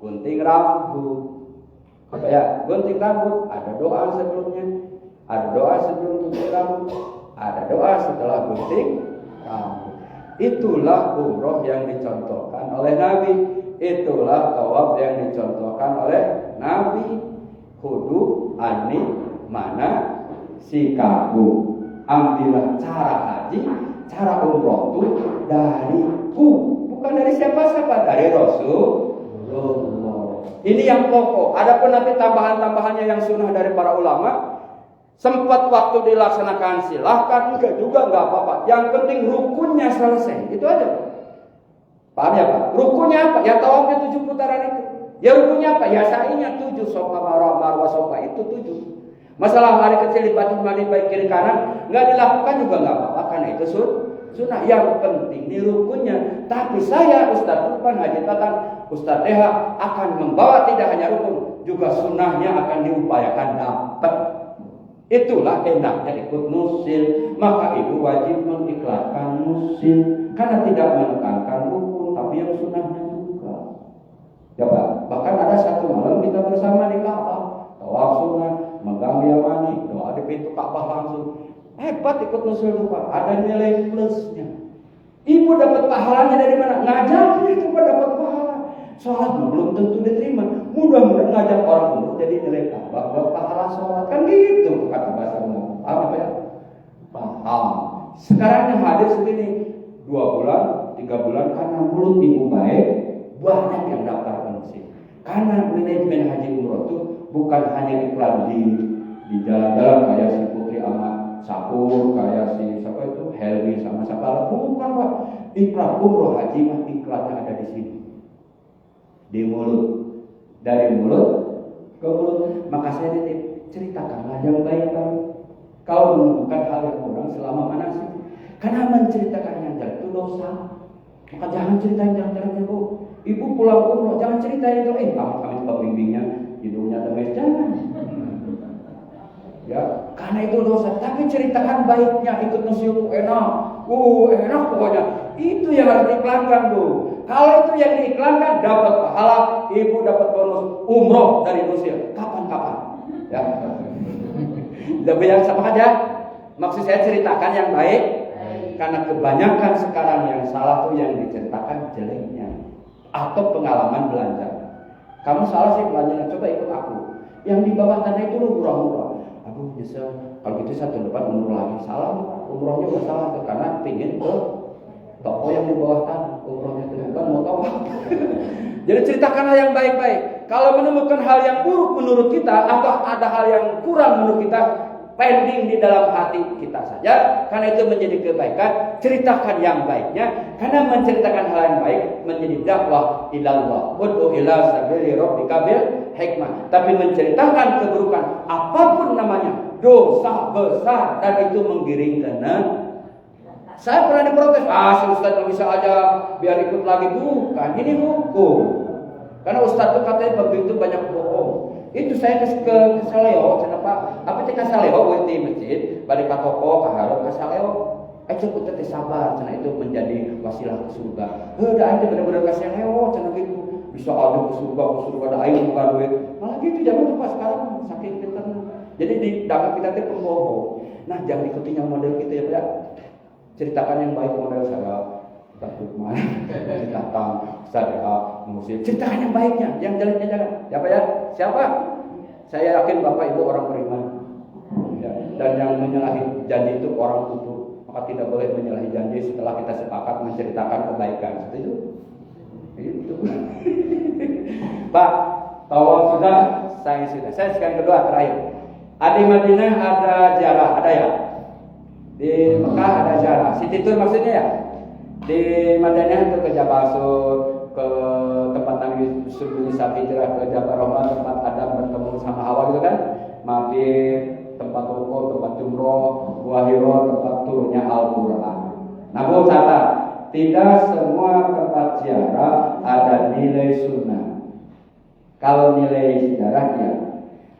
Speaker 1: gunting rambut. Apa ya? Gunting rambut, ada doa sebelumnya, ada doa sebelum gunting rambut, ada doa setelah gunting rambut. Itulah umroh yang dicontohkan oleh Nabi. Itulah tawaf yang dicontohkan oleh Nabi. Hudu ani mana sikaku. Ambillah cara haji, cara umroh itu bukan dari siapa-siapa, dari Rasulullah. Ini yang pokok. Adapun nanti tambahan-tambahannya yang sunnah dari para ulama, sempat waktu dilaksanakan silahkan, enggak juga enggak apa-apa. Yang penting rukunnya selesai. Itu aja. Paham ya Pak? Rukunnya apa? Ya tawafnya 7 putaran itu. Ya rukunnya apa? Ya sa'inya 7 Safa Marwah Safa itu 7. Masalah hari kecil di Bathul Madi baik kiri kanan enggak dilakukan juga enggak apa-apa karena itu sunnah. Yang penting ini rukunnya. Tapi saya Ustaz Lukman Haji Tatang, Ustaz Deha akan membawa tidak hanya rukun, juga sunnahnya akan diupayakan dapat. Itulah enaknya ikut nusil. Maka ibu wajib mengikhlaskan nusil karena tidak menekankan rukun, tapi yang sunnahnya juga. Ya Pak. Bahkan ada satu malam kita bersama di Ka'bah, tawaf sunnah, megang yamani, doa di pintu Ka'bah langsung. Hebat ikut nusul Pak. Ada nilai plusnya. Ibu dapat pahalanya dari mana? Ngajarnya cuma dapat pahala. Sholat belum tentu diterima. Mudah-mudahan ngajak orang umur jadi nilai tambah buat pahala sholat. Kan gitu kata bahasa umum. Apa ya? Paham. Sekarang yang hadir segini 2 bulan, 3 bulan karena mulut ibu baik, banyak yang daftar ke karena manajemen haji umroh itu bukan hanya iklan di jalan-jalan kayak si Putri Ahmad Sakur, kayak si siapa itu Helmi sama siapa, bukan Pak. Iklan umroh haji mah iklannya ada di sini. di mulut, dari mulut ke mulut. Maka saya titip, ceritakanlah yang baik-baik. Kau menemukan hal yang kurang selama manasik. Karena menceritakan yang jelek itu dosa. Maka jangan ceritain yang jeleknya, Bu. Ibu pulang umroh, jangan ceritain itu. Kami pembimbingnya hidungnya demes, jangan. Ya, karena itu dosa. Tapi ceritakan baiknya, ikut museum enak. Enak pokoknya. Itu yang harus diiklankan, Bu. Kalau itu yang diiklankan, dapat pahala, ibu dapat bonus umroh dari Rusia. Kapan-kapan. Ya. Lebih yang sama aja. Maksud saya ceritakan yang baik. Karena kebanyakan sekarang yang salah tuh yang diceritakan jeleknya. Atau pengalaman belanja. Kamu salah sih belanjanya, coba ikut aku. Yang di bawah tanah itu lo murah-murah. Aduh nyesel, kalau gitu saya tahun depan umroh lagi. Salah, umrohnya udah salah tuh, karena pingin ke toko yang di bawah tanah. Umrohnya itu bukan mau tahu. Jadi ceritakanlah yang baik-baik. Kalau menemukan hal yang buruk menurut kita, atau ada hal yang kurang menurut kita, pending di dalam hati kita saja, karena itu menjadi kebaikan. Ceritakan yang baiknya, karena menceritakan hal yang baik menjadi dakwah ilallah. Ud'u ila sabili rabbika bil hikmah. Tapi menceritakan keburukan, apapun namanya, dosa besar, dan itu menggiring ke. Saya pernah diprotes, si Ustaz nggak bisa aja, biar ikut lagi. Bukan, ini hukum. Karena Ustaz itu katanya begitu banyak bohong. Itu saya ke Saleo, kenapa? Apa cek Saleo di masjid, balik ke toko, ke harus ke Saleo. Cek teh sabar, karena itu menjadi wasilah ke surga. Udah aja benar-benar ke Saleo, karena gitu. Bisa aja ke surga ada air bukan duit. Malah gitu jangan lupa sekarang saking pintarnya. Jadi di dalam kita itu pembohong. Nah, jangan ikuti yang model gitu ya, Pak. Ceritakan yang baik model saya. Takutman, datang saya musik. Ceritakan yang baiknya, yang jeleknya jangan. Siapa ya? Siapa? Saya yakin Bapak Ibu orang beriman. Ya, dan yang menyalahi janji itu orang kufur. Maka tidak boleh menyalahi janji setelah kita sepakat menceritakan kebaikan. Setuju? Itu. Pak, tawaf sudah, saya sudah. Saya sekali kedua terakhir. Di Madinah ada ziarah, ada ya? Di Mekah ada ziarah. Siti Tur maksudnya ya? Di Madinah itu ke Jabal Sur, ke tempat Nabi Yusuf hijrah, ke Jabal Rahmah, tempat Adam bertemu sama Hawa gitu kan. Mabit, tempat rukuk, tempat jumroh, Gua Hiro, tempat turunnya Al-Quran. Nah, Bu catat, tidak semua tempat ziarah ada nilai sunnah. Kalau nilai sejarah ya.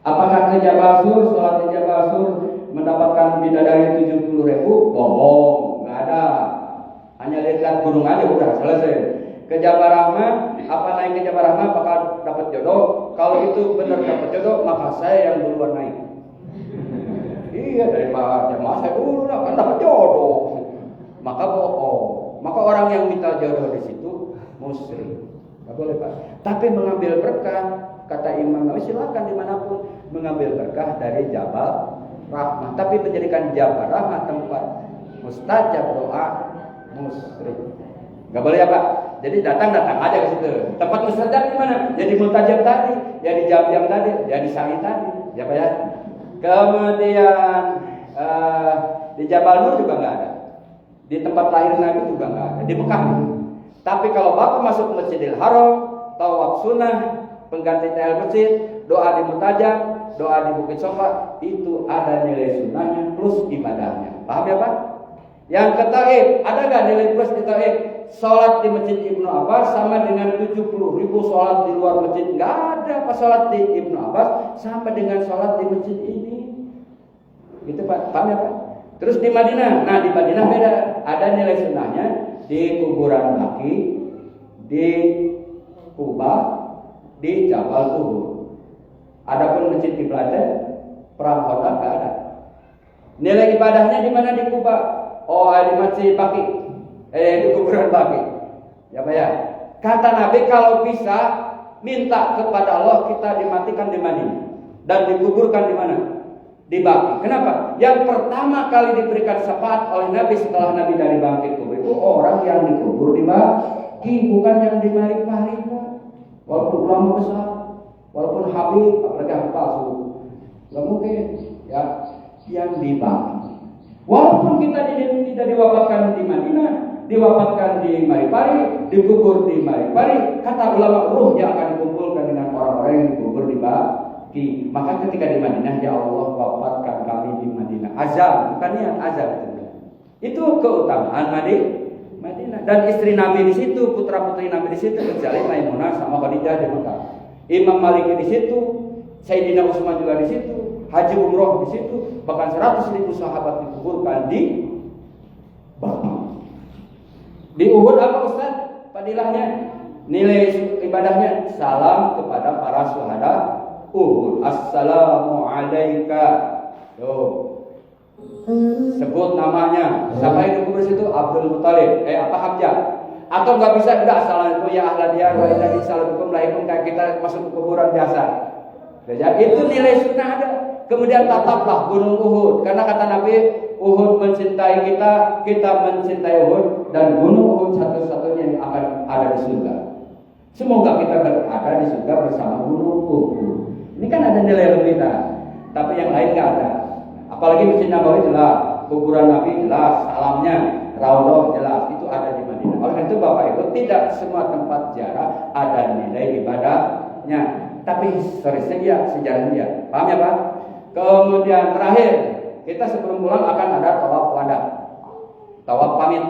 Speaker 1: Apakah ke Jabal Sur, sholat di Jabal Sur mendapatkan bidadari 70.000? Bohong, nggak ada. Hanya lihat gunung aja udah selesai. Ke Jabal Rahmah, apa naik ke Jabal Rahmah apakah dapat jodoh? Kalau itu benar dapat jodoh, maka saya yang duluan naik. Iya, daripada jamaah saya dulu kan dapat jodoh. Maka bohong. Maka orang yang minta jodoh di situ musyrik. Enggak boleh, Pak. Tapi mengambil berkah, kata Imam Nawawi, silakan dimanapun mengambil berkah dari Jabal Rahmah. Tapi menjadikan Jabal Rahmah tempat mustajab doa, musyrik. Enggak boleh ya, Pak. Jadi datang aja ke situ. Tempat mustajab di mana? Jadi mustajab tadi, jadi jam-jam tadi, jadi sa'i tadi. Ya, Pak ya. Kemudian di Jabal Nur juga enggak ada. Di tempat lahir Nabi juga enggak ada. Di Mekah. Tapi kalau Bapak masuk Masjidil Haram, tawaf sunnah, pengganti tahiyat masjid, doa di Mutajab, doa di Bukit Sofa, itu ada nilai sunnahnya plus ibadahnya. Paham ya, Pak? Yang ke Taif, ada nggak nilai plus di Taif? Sholat di Masjid Ibnu Abbas sama dengan 70.000 sholat di luar masjid. Nggak ada apa sholat di Ibnu Abbas sama dengan sholat di masjid ini. Gitu, Pak. Paham ya, Pak? Terus di Madinah, nah di Madinah beda. Ada nilai sunnahnya di kuburan Baqi, di Kuba, di Jabal Uhud. Adapun masjid Qiblatnya perang Khandaq nggak ada. Nilai ibadahnya di mana? Di Kuba. Di masjid Baqi, di kuburan Baqi. Ya, Pak ya. Kata Nabi kalau bisa minta kepada Allah kita dimatikan di Madinah dan dikuburkan di mana? Di Baqi. Kenapa? Yang pertama kali diberikan syafaat oleh Nabi setelah Nabi dari bangkit kubur itu orang yang dikubur di Baqi, bukan yang di Mari-Mari. Walaupun ulama besar, walaupun Habib, apalagi Habib palsu, nggak mungkin ya yang di Baqi. Walaupun kita tidak diwafatkan di Madinah, diwafatkan di Maripari, dikubur di Maripari. Kata ulama, ruhnya akan dikumpulkan dengan orang-orang yang dikubur di Baki. Maka ketika di Madinah, ya Allah wafatkan kami di Madinah. Azab, bukan niat azab. Itu keutamaan Madinah. Dan istri Nabi di situ, putra-putri Nabi di situ, kecuali Maimunah sama Khadijah di Mekah. Imam Malik di situ, Sayyidina Utsman juga di situ, Haji Umroh di situ, bahkan 100.000 sahabat dikuburkan di Baki. Di Uhud apa Ustaz? Fadilahnya, nilai ibadahnya salam kepada para syuhada Uhud. Assalamu alayka. Tuh. Sebut namanya. Siapa yang dikubur situ? Abdul Muthalib. Hamzah. Atau nggak bisa, enggak, assalamualaikum ya ahla diyar wa inna lillahi lahaikum, kayak kita masuk ke kuburan biasa. Jadi itu nilai sunnah ada. Kemudian tataplah gunung Uhud, karena kata Nabi, Uhud mencintai kita, kita mencintai Uhud, dan gunung Uhud satu-satunya yang akan ada di surga. Semoga kita berada di surga bersama gunung Uhud. Ini kan ada nilai lebih, tapi yang lain nggak ada. Apalagi Masjid Nabawi jelas, kuburan Nabi jelas, salamnya, Raudhah jelas, itu ada di Madinah. Oleh itu Bapak Ibu, tidak semua tempat ziarah ada nilai ibadahnya, tapi historisnya, sejarahnya. Paham ya Pak? Kemudian terakhir, kita sebelum pulang akan ada tawaf wada, tawaf pamit.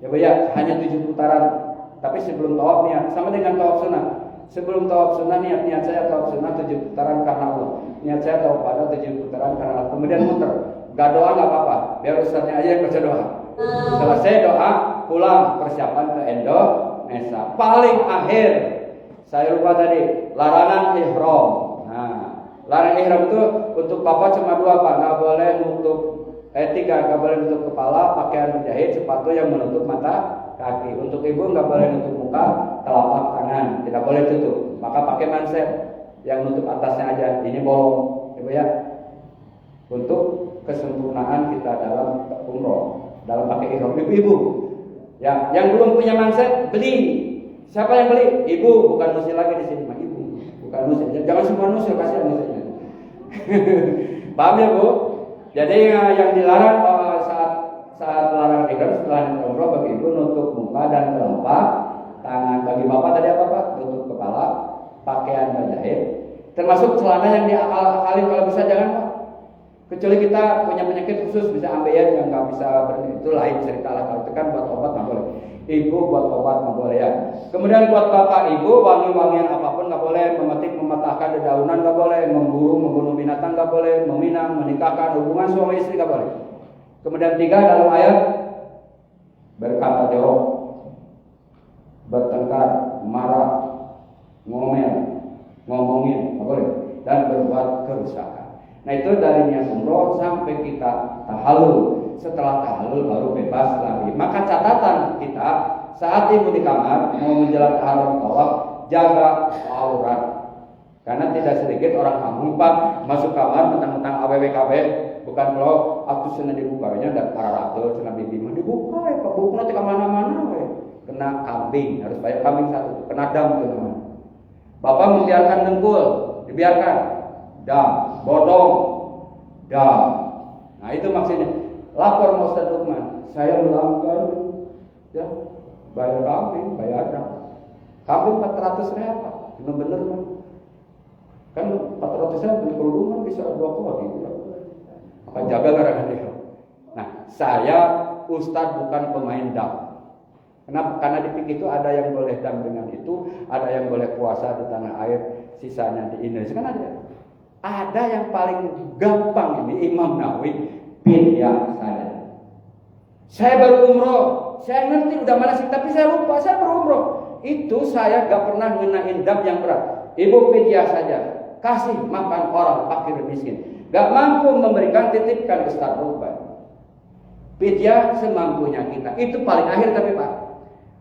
Speaker 1: Ya Bu ya, hanya 7 putaran. Tapi sebelum tawaf niat, sama dengan tawaf sunnah. Sebelum tawaf sunnah niat saya tawaf sunnah 7 putaran karena Allah. Niat saya tawaf wada 7 putaran karena Allah. Kemudian muter. Gak doa nggak apa-apa, biar ustaznya aja yang baca doa. Selesai doa, pulang persiapan ke Indonesia. Paling akhir, saya lupa tadi, larangan ihram. Nah, larangan ihram itu untuk bapak cuma 2 Pak, nggak boleh nutup 3, nggak boleh nutup kepala, pakaian berjahit, sepatu yang menutup mata, kaki. Untuk ibu nggak boleh nutup muka, telapak tangan, tidak boleh tutup. Maka pakai manset yang nutup atasnya aja. Ini bolong, ibu ya. Untuk kesempurnaan kita dalam umroh, dalam pakai ihram. Ibu-ibu, ya, yang belum punya manset beli. Siapa yang beli? Ibu, bukan nusil lagi di sini, ibu, bukan nusil. Jangan semua nusil, kasih nusilnya. Paham ya Bu? Jadi yang dilarang saat larangan ihram setelah umroh bagi ibu nutup muka dan telapak tangan. Bagi bapak tadi apa Pak? Tutup kepala, pakaian berjahit, termasuk celana yang diakal-akalin kalau bisa jangan Pak. Kecuali kita punya penyakit khusus, bisa ambeien yang nggak bisa itu lain cerita lah. Kalau itu kan buat obat nggak boleh. Ibu buat obat nggak boleh ya. Kemudian buat bapak ibu, wangi-wangian apapun nggak boleh, memetik, mematahkan dedaunan nggak boleh, memburu, membunuh binatang nggak boleh, meminang, menikahkan, hubungan suami istri nggak boleh. Kemudian 3 dalam ayat, berkata jorok, bertengkar, marah, ngomongin nggak boleh, dan berbuat kerusakan. Nah itu dari niat umroh sampai kita tahallul. Setelah tahallul baru bebas lagi. Maka catatan kita saat ibu di kamar mau menjalankan haram tawaf, jaga aurat. Karena tidak sedikit orang kampung Pak masuk kamar mentang-mentang AWWKB, bukan kalau aku sudah dibukanya dan para ratus sudah bimah dibuka ya Pak, buku nanti kemana-mana ya. Kena kambing, harus bayar kambing 1, kena dam tuh namanya. Bapak membiarkan dengkul, dibiarkan. Dam, bodong, dam. Nah itu maksudnya. Lapor Pak Ustaz Lukman, saya melanggar, ya, bayar kambing, bayar dam. Kambing 400 ribu Pak, bener-bener kan 400 ribu beli kerudungan bisa 2 gitu. Maka jaga larangan ihram. Nah saya Ustaz bukan pemain dam. Kenapa? Karena di PIK itu ada yang boleh dam dengan itu, ada yang boleh puasa di tanah air, sisanya di Indonesia kan ada. Ada yang paling gampang ini Imam Nawawi pilih saya. Saya baru umroh, saya ngerti udah manasik tapi saya lupa saya baru umroh. Itu saya gak pernah ngenain dam yang berat. Ibu pidyah saja, kasih makan orang fakir miskin. Gak mampu memberikan titipkan ke Ustaz Rukban. Pidyah semampunya kita. Itu paling akhir tapi Pak.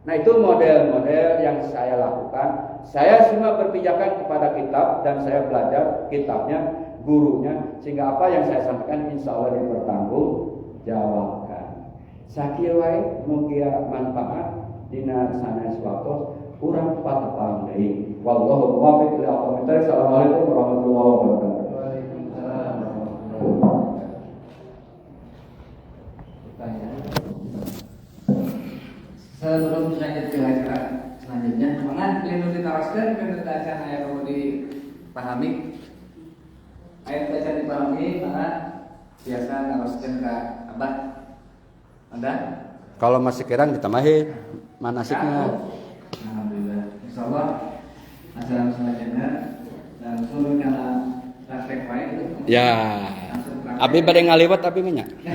Speaker 1: Nah itu model-model yang saya lakukan. Saya semua berpijakan kepada kitab dan saya belajar kitabnya, gurunya, sehingga apa yang saya sampaikan insya Allah dipertanggungjawabkan. Sakiwai mugia manfaat dina sana suatu urang patepang deui. Wallahu muwaffiq li aqwamit thoriq. Assalamualaikum warahmatullahi wabarakatuh. Waalaikumsalam warahmatullahi wabarakatuh.
Speaker 2: Sebelum lanjut ke acara selanjutnya, semangat pelindung diteruskan, pelindung bacaan ayat kamu dipahami. Ayat bacaan dipahami, maka biasa ngaroskan ke abah. Ada?
Speaker 1: Kalau masih kurang ditambahin manasiknya.
Speaker 2: Alhamdulillah. Insyaallah acara selanjutnya dan suruh kalau praktek baik itu.
Speaker 1: Ya. Abi pada ngaliwat tapi minyak.
Speaker 2: Oke.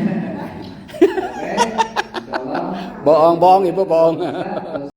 Speaker 2: Insyaallah.
Speaker 1: Bohong, ibu bohong.